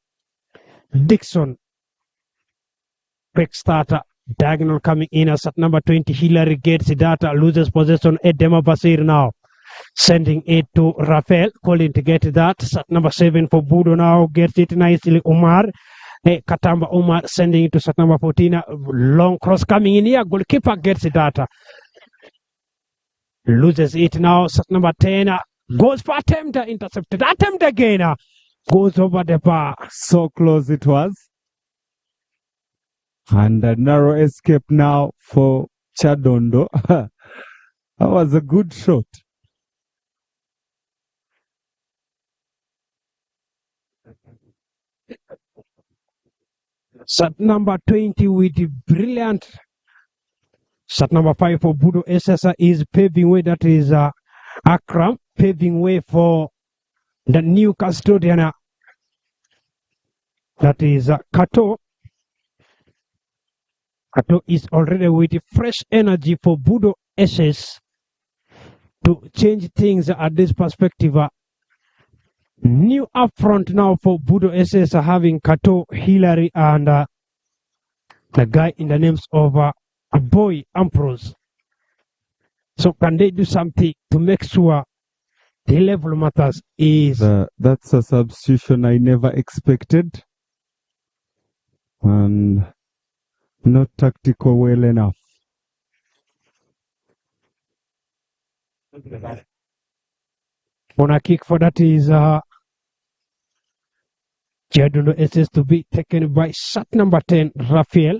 Dixon. Quick starter. Diagonal coming in as at number 20. Hillary gets data. Loses possession. Edema Basir now. Sending it to Rafael. Calling to get that. At number 7 for BUDDO now. Gets it nicely. Omar. Katamba Omar sending it to set number 14. Long cross coming in here. Goalkeeper gets that. Loses it now. Set number 10. Goes for attempt. Intercepted. Attempt again. Goes over the bar. So close it was. And a narrow escape now for KYADONDO. That was a good shot. Set number 20 with the brilliant. Set number 5 for BUDDO SSA is paving way. That is Akram paving way for the new custodian. That is Kato. Kato is already with fresh energy for BUDDO SS to change things at this perspective. New up front now for BUDDO SS having Kato, Hillary, and the guy in the names of Boy Ambrose. So can they do something to make sure the level matters? Is that's a substitution I never expected. And not tactical well enough. On a kick for that is KYADONDO SS to be taken by shot number 10, Rafael,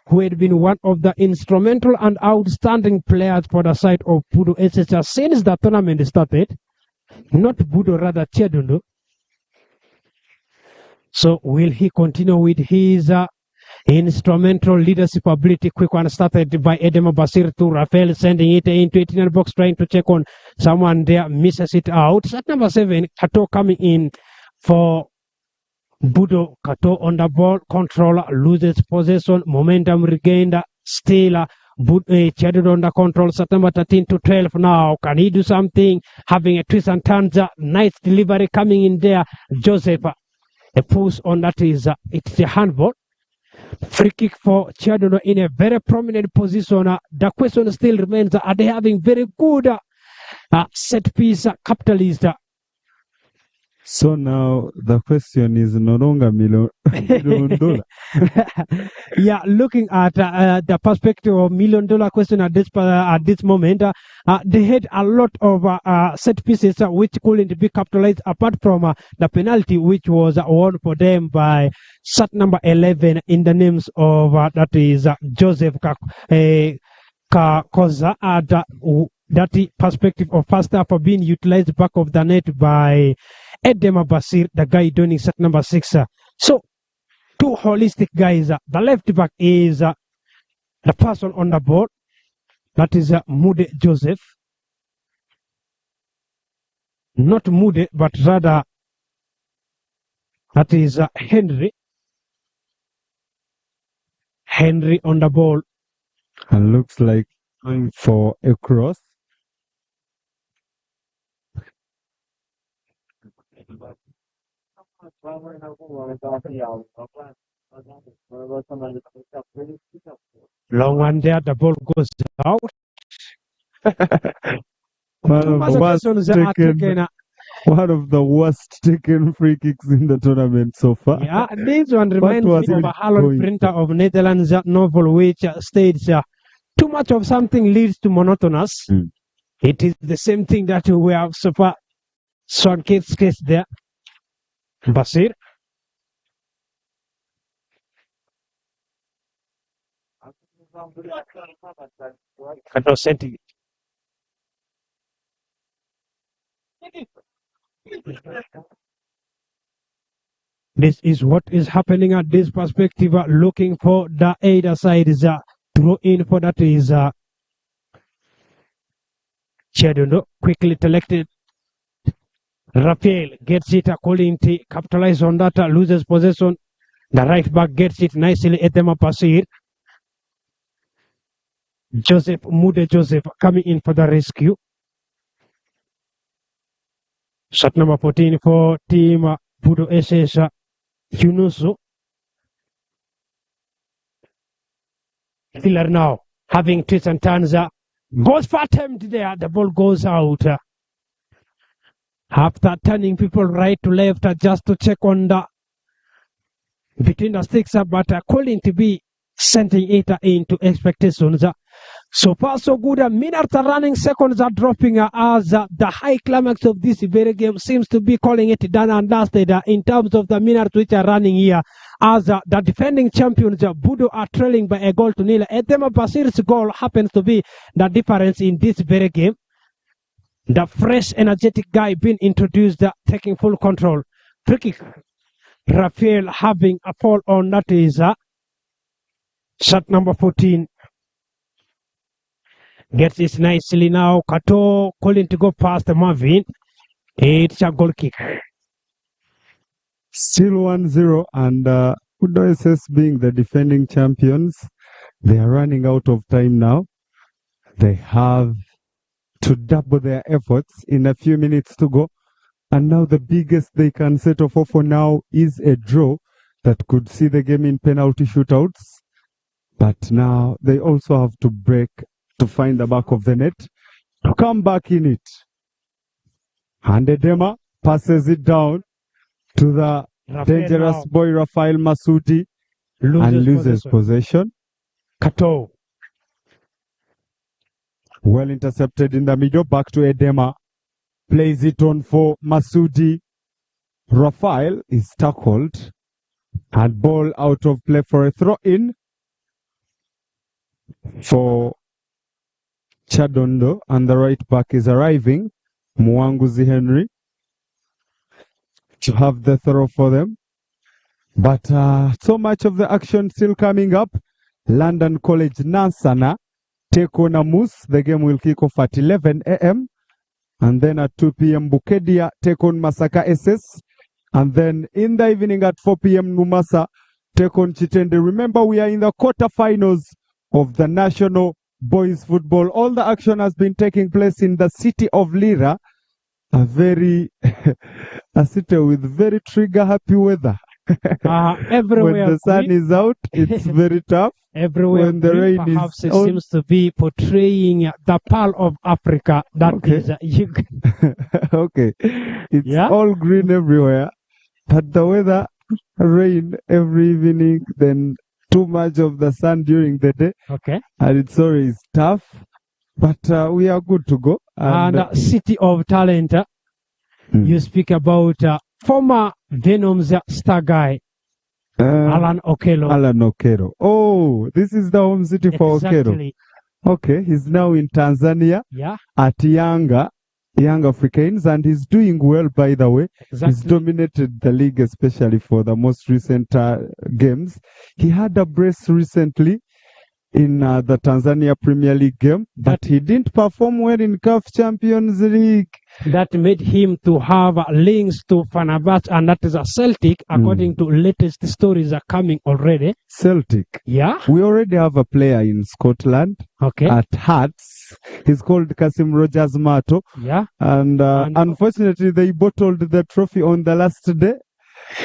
who had been one of the instrumental and outstanding players for the side of BUDDO SS since the tournament started. Not BUDDO, rather KYADONDO. So will he continue with his instrumental leadership ability? Quick one started by Edema Basir to Rafael, sending it into 18 box, trying to check on someone there, misses it out. At number 7, Kato coming in for BUDDO. Kato on the ball, controller, loses possession, momentum regained, still KYADONDO under control. At number 13 to 12 now. Can he do something? Having a twist and turns, nice delivery coming in there. Joseph, a push on that is, it's a handball. Free kick for KYADONDO in a very prominent position. The question still remains, are they having very good set piece capitalist? So now the question is no longer $1 million. Yeah, looking at the perspective of $1 million question at this moment, they had a lot of set pieces which couldn't be capitalized apart from the penalty which was won for them by set number 11 in the names of that is Joseph Kakoza at that perspective of first half being utilized back of the net by Edema Basir, the guy doing set number 6. So, two holistic guys. The left back is the person on the board. That is Mude Joseph. Not Mude, but rather that is Henry. Henry on the ball. And looks like going for a cross. Long one there, the ball goes out. Man of the match taken One of the worst taken free kicks in the tournament so far. Yeah, this one reminds was me of it a Harlan going Printer of Netherlands novel, which states too much of something leads to monotonous. Mm. It is the same thing that we have so far. Swankate's case there. Basir. Kato senti. This is what is happening at this perspective. Looking for the either side is throw in for that is KYADONDO quickly selected. Rafael gets it according to capitalize on that, loses possession. The right back gets it nicely. Edema Pasir. Mude Joseph coming in for the rescue. Shot number 14 for team BUDDO SCH Yunusu. Filler now having twists and turns. Goes for attempt there. The ball goes out. After turning people right to left just to check on the between the sticks, but calling to be sending it into expectations. So far, so good. Minutes are running, seconds are dropping as the high climax of this very game seems to be calling it done and dusted in terms of the minutes which are running here. As the defending champions, BUDDO are trailing by a goal to nil. Edema Basir's goal happens to be the difference in this very game. The fresh, energetic guy being introduced, taking full control. Free kick. Rafael having a fall on that is shot number 14. Gets it nicely now. Kato calling to go past Marvin. It's a goal kick. Still 1-0, and BUDDO SS being the defending champions, they are running out of time now. They have to double their efforts in a few minutes to go. And now the biggest they can settle for now is a draw that could see the game in penalty shootouts. But now they also have to break to find the back of the net to come back in it. And Edema passes it down to the dangerous boy Rafael Masudi and loses possession. Kato. Well intercepted in the middle, back to Edema. Plays it on for Masudi. Rafael is tackled. And ball out of play for a throw-in for KYADONDO. And the right back is arriving, Mwanguzi Henry, to have the throw for them. But so much of the action still coming up. London College Nansana take on Amus. The game will kick off at 11 a.m. And then at 2 p.m. Bukedia take on Masaka SS. And then in the evening at 4 p.m. Numasa take on Chitende. Remember, we are in the quarterfinals of the National Boys Football. All the action has been taking place in the city of Lira. A city with very trigger-happy weather. Everywhere when the sun is out, it's very tough. Everywhere when the rain perhaps is it seems to be portraying the Pearl of Africa. That is okay. It's all green everywhere. But the weather, rain every evening, then too much of the sun during the day. Okay. And it's always tough. But we are good to go. And City of Talent. You speak about former Venom's star guy, Alan Okello. Alan Okello. Oh, this is the home city for Okello. Okay, he's now in Tanzania at Young Africans, and he's doing well, by the way. He's dominated the league, especially for the most recent games. He had a brace recently in the Tanzania Premier League game, but he didn't perform well in CAF Champions League. That made him to have links to Fenerbahce, and that is a Celtic, according to latest stories are coming already. Celtic? Yeah. We already have a player in Scotland at Hearts. He's called Kasim Rogers Mato. Yeah. And unfortunately, they bottled the trophy on the last day.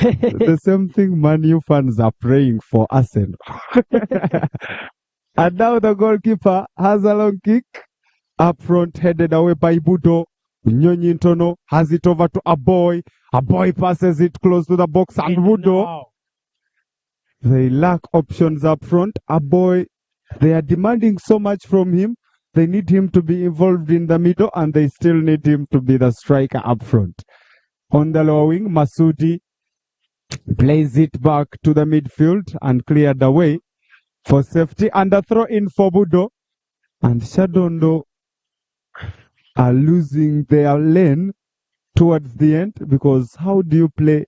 The same thing Man U fans are praying for Arsenal. And now the goalkeeper has a long kick up front, headed away by BUDDO. Nyonyintono has it over to a boy. A boy passes it close to the box, and BUDDO, Now, they lack options up front. A boy, they are demanding so much from him. They need him to be involved in the middle, and they still need him to be the striker up front. On the lower wing, Masudi plays it back to the midfield and cleared away for safety. And a throw in for BUDDO. And KYADONDO are losing their lane towards the end, because how do you play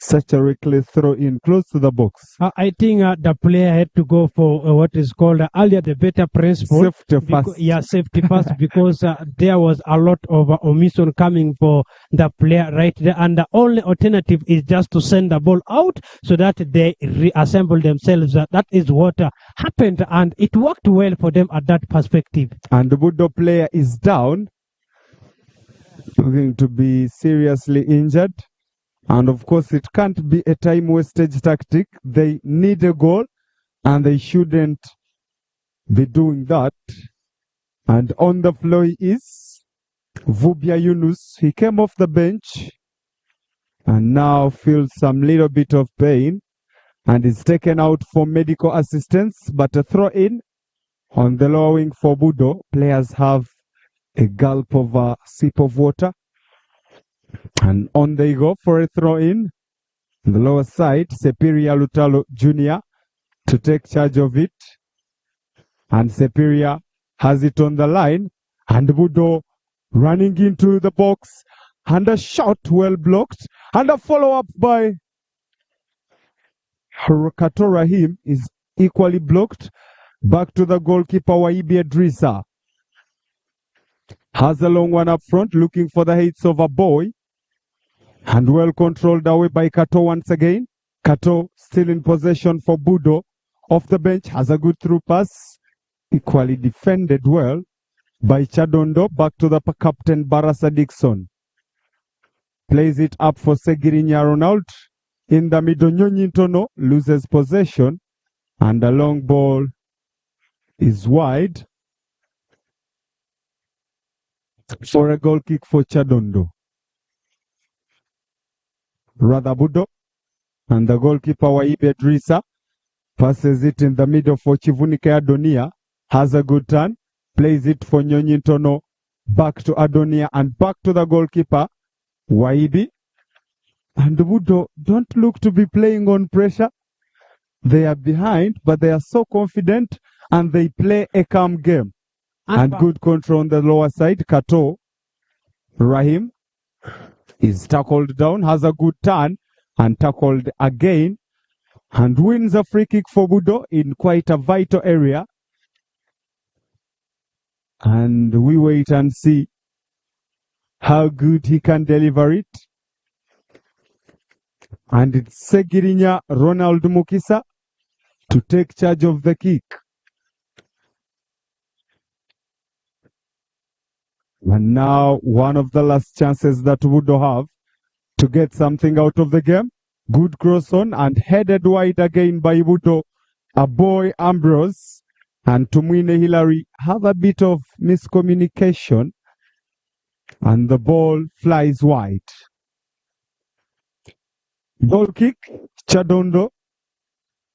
such a reckless throw in close to the box? I think the player had to go for what is called earlier the better principle. Safety first. Yeah, safety first, because there was a lot of omission coming for the player right there, and the only alternative is just to send the ball out so that they reassemble themselves. That is what happened, and it worked well for them at that perspective. And the BUDDO player is down, going to be seriously injured. And of course, it can't be a time wastage tactic. They need a goal, and they shouldn't be doing that. And on the floor is Vubia Yunus. He came off the bench and now feels some little bit of pain and is taken out for medical assistance. But a throw in on the lower wing for BUDDO. Players have a gulp of a sip of water. And on they go for a throw in. On the lower side, Sepiria Lutalo Jr. to take charge of it. And Sepiria has it on the line. And BUDDO running into the box. And a shot well blocked. And a follow-up by Kato Rahim is equally blocked. Back to the goalkeeper, Waibi Idrissa. Has a long one up front, looking for the hits of a boy. And well controlled away by Kato once again. Kato still in possession for BUDDO. Off the bench, has a good through pass. Equally defended well by KYADONDO. Back to the captain, Barasa Dixon. Plays it up for Segirinya Ronald. In the middle, Nyonyintono loses possession. And the long ball is wide for a goal kick for KYADONDO. Rather BUDDO, and the goalkeeper Waibi Idrissa passes it in the middle for Chivunika Adonia. Has a good turn, plays it for Nyonyintono, back to Adonia and back to the goalkeeper Waibi. And BUDDO don't look to be playing on pressure. They are behind, but they are so confident and they play a calm game. And good control on the lower side. Kato Rahim is tackled down, has a good turn and tackled again, and wins a free kick for BUDDO in quite a vital area. And we wait and see how good he can deliver it. And it's Segirinya Ronald Mukisa to take charge of the kick. And now one of the last chances that BUDDO have to get something out of the game. Good cross on and headed wide again by BUDDO. A boy Ambrose and Tumwine Hillary have a bit of miscommunication. And the ball flies wide. Goal kick, KYADONDO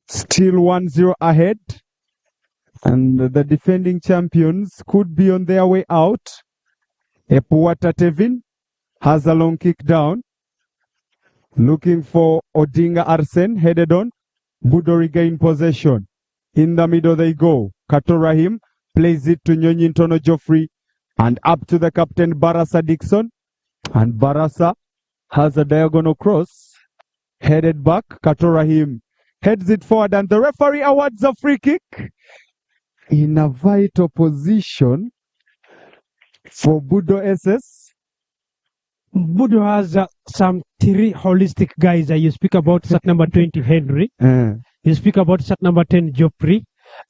still 1-0 ahead. And the defending champions could be on their way out. Epuwata Tevin has a long kick down. Looking for Odinga Arsen, headed on. BUDDO regain possession. In the middle they go. Kato Rahim plays it to Nyonyintono Geoffrey. And up to the captain Barasa Dixon. And Barasa has a diagonal cross. Headed back. Kato Rahim heads it forward. And the referee awards a free kick. In a vital position for BUDDO SS. BUDDO has some three holistic guys. You speak about set number 20, Henry. You speak about set number 10, Geoffrey.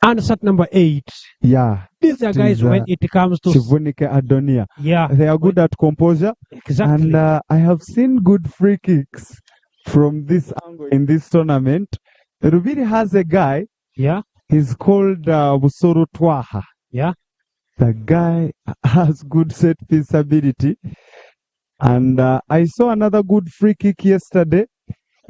And set number 8. Yeah. These are guys when it comes to Chivunika Adonia. Yeah. They are good at composure. Exactly. And I have seen good free kicks from this angle in this tournament. Rubiri has a guy. Yeah. He's called Busoro Twaha. Yeah. The guy has good set piece ability. And I saw another good free kick yesterday.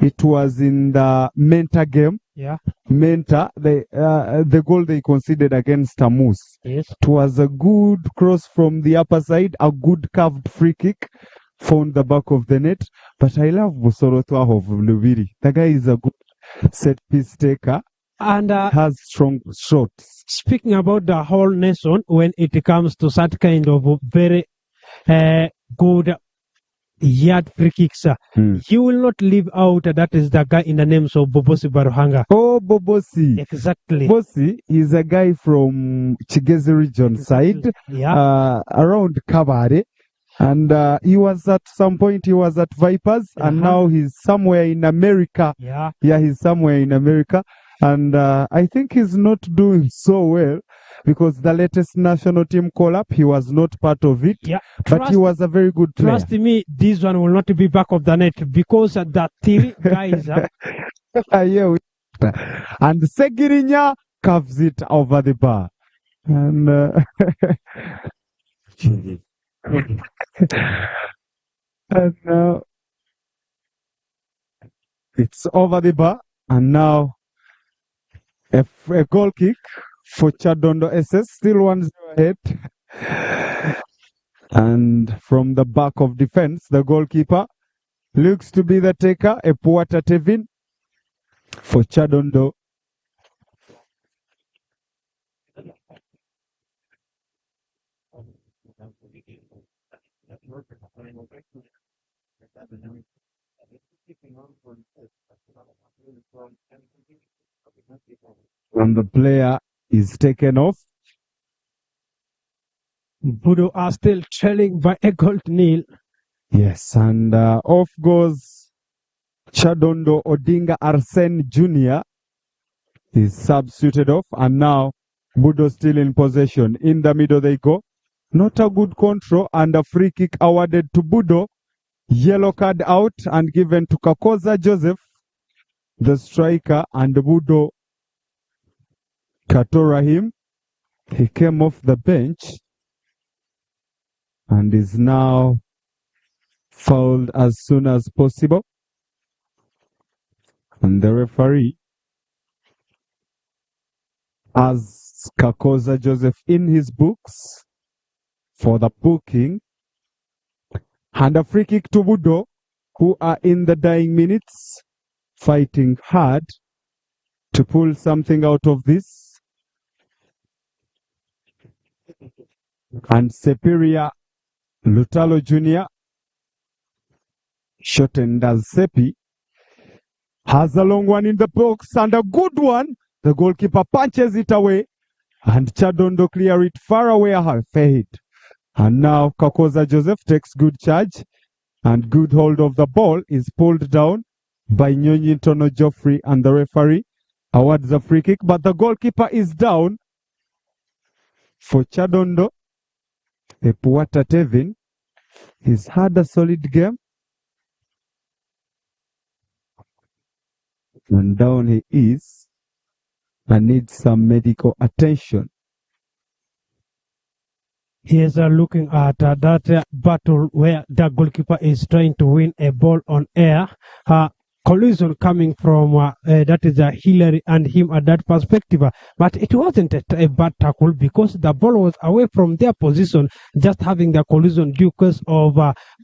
It was in the Menta game. Yeah. Menta, the goal they conceded against Tamus. Yes. It was a good cross from the upper side, a good curved free kick, found the back of the net. But I love Busorotwa of Lubiri. The guy is a good set piece taker. And has strong shots. Speaking about the whole nation, when it comes to that kind of very good yard free kicks, you will not leave out that is the guy in the names of Bobosi Baruhanga. Oh, Bobosi. Exactly. Bobosi is a guy from Chigezi region side, around Kabare. And he was at some point, he was at Vipers, and now he's somewhere in America. Yeah, he's somewhere in America. And I think he's not doing so well because the latest national team call-up, he was not part of it. Yeah, but he was a very good player. Trust me, this one will not be back of the net because the three guys. And Segirinya curves it over the bar. And and now it's over the bar. And now a goal kick for KYADONDO SS, still 1-0 ahead. And from the back of defense, the goalkeeper looks to be the taker, Epuata Tevin for KYADONDO. When the player is taken off, BUDDO are still trailing by a goal to nil. Yes, and off goes KYADONDO. Odinga Arsene Jr. is substituted off, and now BUDDO still in possession. In the middle they go. Not a good control, and a free kick awarded to BUDDO. Yellow card out and given to Kakoza Joseph, the striker, and BUDDO Katorahim. He came off the bench and is now fouled as soon as possible. And the referee has Kakoza Joseph in his books for the booking. And a free kick to BUDDO, who are in the dying minutes, fighting hard to pull something out of this. And Superior Lutalo Jr., shortened as Sepi, has a long one in the box and a good one. The goalkeeper punches it away, and KYADONDO clear it far away her fade. And now Kakoza Joseph takes good charge, and good hold of the ball is pulled down by Nyonyi Tono Geoffrey, and the referee awards a free kick, but the goalkeeper is down for KYADONDO. Epuata Tevin, he's had a solid game, and down he is and needs some medical attention. Here's looking at that battle where the goalkeeper is trying to win a ball on air. Collision coming from that is Hillary and him at that perspective, but it wasn't a bad tackle because the ball was away from their position, just having the collision due cause of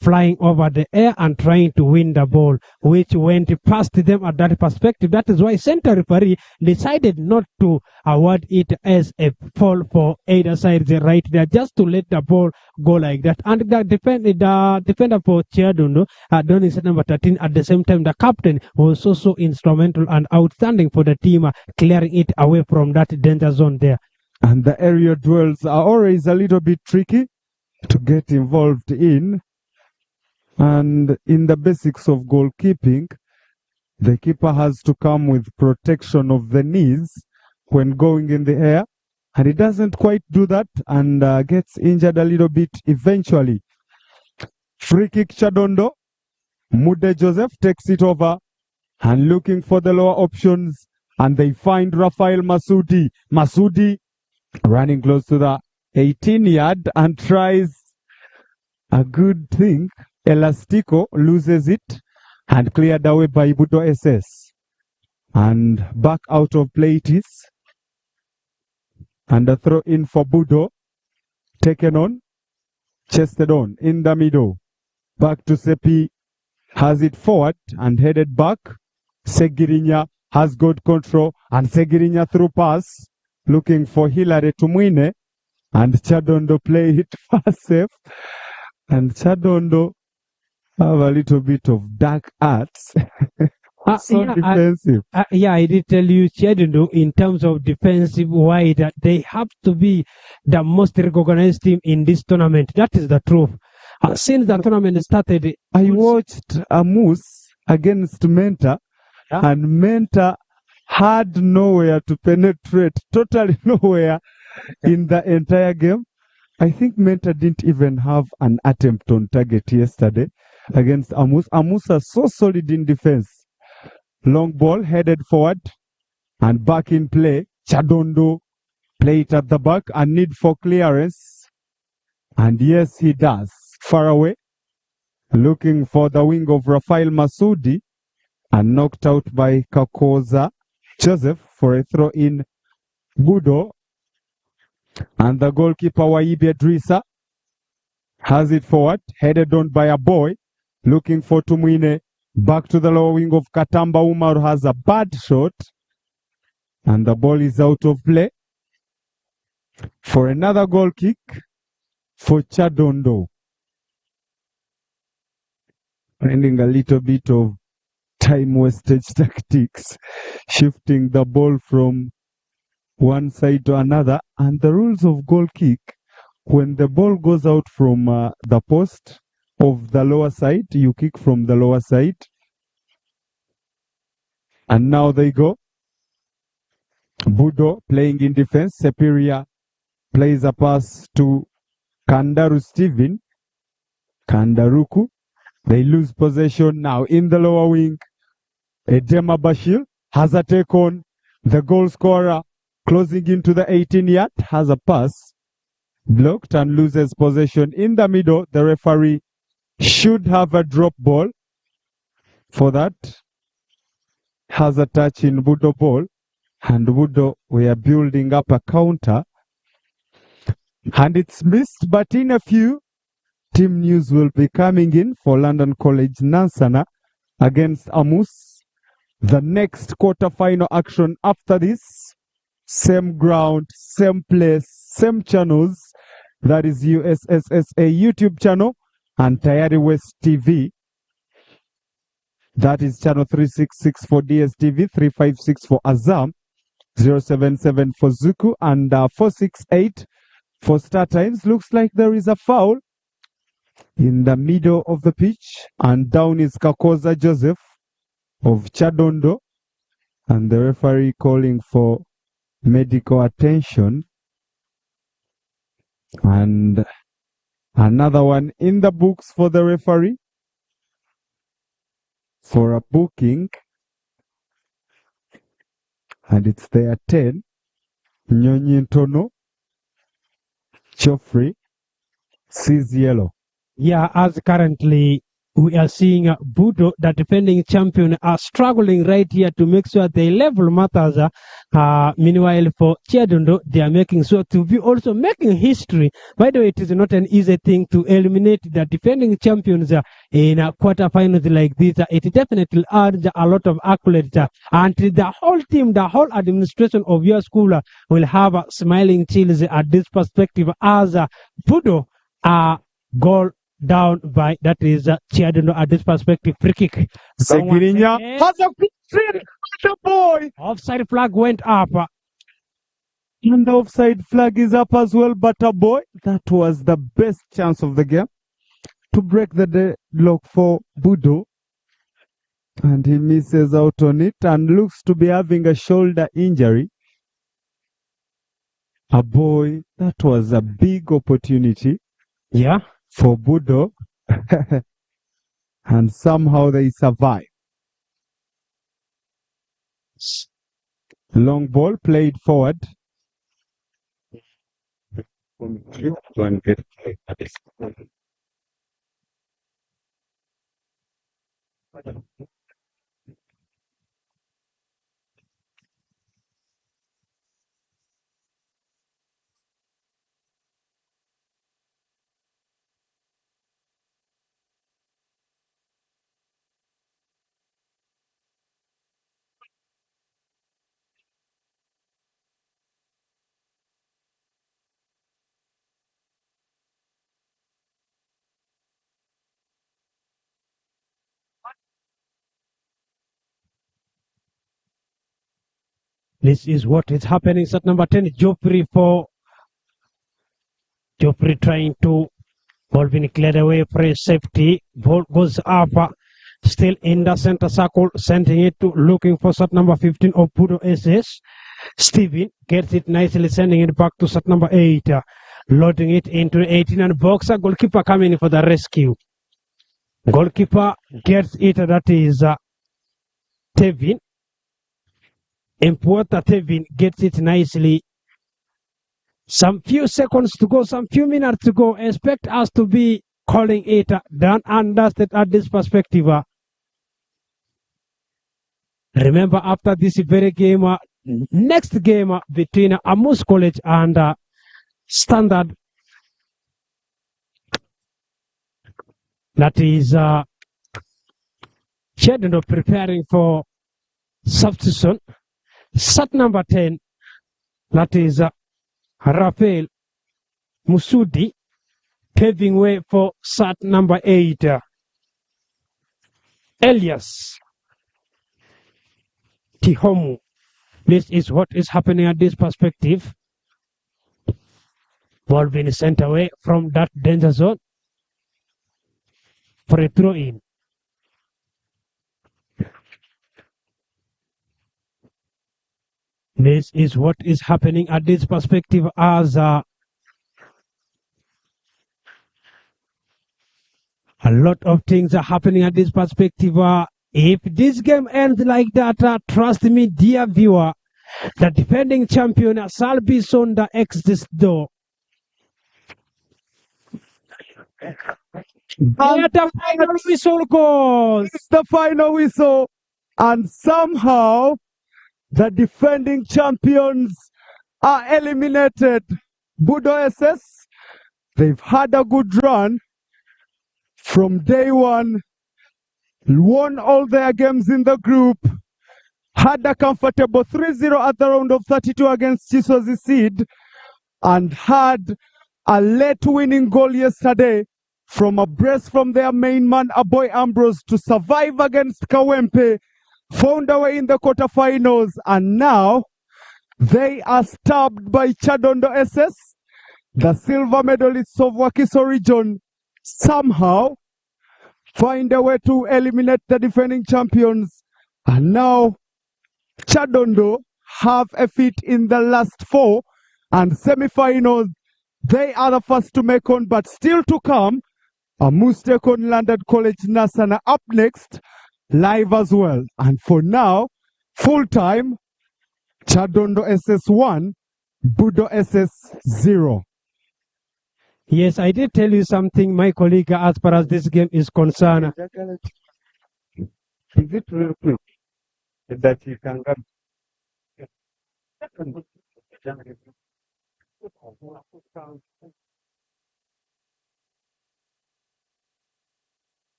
flying over the air and trying to win the ball, which went past them at that perspective. That is why center referee decided not to award it as a foul for either side right there, just to let the ball go like that. And the defender for KYADONDO, Donny number 13, at the same time the captain was also instrumental and outstanding for the team, clearing it away from that danger zone there. And the area duels are always a little bit tricky to get involved in. And in the basics of goalkeeping, the keeper has to come with protection of the knees when going in the air. And he doesn't quite do that and gets injured a little bit eventually. Free kick KYADONDO. Mude Joseph takes it over and looking for the lower options, and they find Rafael Masudi. Masudi running close to the 18-yard and tries a good thing Elastico loses it and cleared away by BUDDO SS. And back out of play it is. And a throw in for BUDDO. Taken on. Chested on in the middle. Back to Sepi. Has it forward and headed back. Segirinya has good control. And Segirinya through pass. Looking for Hilary Tumwine. And KYADONDO play it fast safe. And KYADONDO have a little bit of dark arts. So defensive. I did tell you, KYADONDO, in terms of defensive wide, they have to be the most recognized team in this tournament. That is the truth. Since the tournament started, I watched a Moose against Menta, and Menta had nowhere to penetrate, totally nowhere in the entire game. I think Menta didn't even have an attempt on target yesterday against Amus. Amus are so solid in defense. Long ball headed forward and back in play. KYADONDO play it at the back and need for clearance. And yes, he does. Far away. Looking for the wing of Rafael Masudi and knocked out by Kakoza Joseph for a throw in. BUDDO and the goalkeeper Waibe Drisa has it forward, headed on by a boy, looking for Tumwine. Back to the lower wing of Katamba. Umar has a bad shot. And the ball is out of play. For another goal kick for KYADONDO. Finding a little bit of time wastage tactics. Shifting the ball from one side to another. And the rules of goal kick, when the ball goes out from the post of the lower side, you kick from the lower side. And now they go. BUDDO playing in defense. Sepiria plays a pass to Kandaru Steven. Kandaruku. They lose possession now in the lower wing. Edema Bashir has a take on. The goal scorer closing into the 18-yard has a pass. Blocked and loses possession in the middle. The referee should have a drop ball for that. Has a touch in BUDDO ball. And BUDDO, we are building up a counter. And it's missed, but in a few, team news will be coming in for London College Nansana against Amus. The next quarter-final action after this. Same ground, same place, same channels. That is USSSA YouTube channel and Tayari West TV. That is channel 366 for DStv, 356 for AZAM, 077 for Zuku, and 468 for StarTimes. Looks like there is a foul in the middle of the pitch. And down is Kakoza Joseph of KYADONDO. And the referee calling for medical attention. And another one in the books for the referee for a booking. And it's there 10. Nyonyi Ntono. Geoffrey sees yellow. Yeah, as currently we are seeing BUDDO, the defending champion, are struggling right here to make sure they level matters. Meanwhile, for KYADONDO, they are making sure to be also making history. By the way, it is not an easy thing to eliminate the defending champions in quarterfinals like this. It definitely adds a lot of accolades. And the whole team, the whole administration of your school will have smiling chills at this perspective as BUDDO goal down by, that is KYADONDO at this perspective. Free kick. Segirinya has a good straight. The boy. Offside flag went up. And the offside flag is up as well, but a boy, that was the best chance of the game to break the deadlock for BUDDO. And he misses out on it and looks to be having a shoulder injury. A boy, that was a big opportunity. Yeah. For BUDDO. And somehow they survive. Long ball played forward. This is what is happening. Set number 10, Joffrey trying to ball being cleared away for a safety. Ball goes up, still in the center circle, sending it to looking for set number 15 of BUDDO SS. Steven gets it nicely, sending it back to set number 8, loading it into 18 and boxer. Goalkeeper coming in for the rescue. Goalkeeper gets it, that is Tevin. Importer Tevin gets it nicely. Some few seconds to go, some few minutes to go. Expect us to be calling it done and dusted at this perspective. Remember, after this very game, next game between Amos College and Standard, that is KYADONDO preparing for substitution. Set number 10, that is Rafael Musudi, paving way for set number 8, Elias Tihomu. This is what is happening at this perspective. Ball being sent away from that danger zone for a throw in. This is what is happening at this perspective as a lot of things are happening at this perspective. If this game ends like that, trust me, dear viewer, the defending champion shall be shown the exit door. And the final whistle goes. It's the final whistle, and somehow the defending champions are eliminated. BUDDO SS, they've had a good run from day one, won all their games in the group, had a comfortable 3-0 at the round of 32 against Chiswazi Seed, and had a late winning goal yesterday from a brace from their main man, Aboy Ambrose, to survive against Kawempe, found a way in the quarterfinals, and now they are stabbed by KYADONDO SS, the silver medalists of Wakiso region, somehow find a way to eliminate the defending champions. And now KYADONDO have a feat in the last 4 and semi-finals. They are the first to make on, but still to come, a Mustekon Landed College Nasana up next, live as well. And for now, full time, KYADONDO SS 1, BUDDO SS 0. Yes, I did tell you something, my colleague, as far as this game is concerned. Is it real quick that you can get?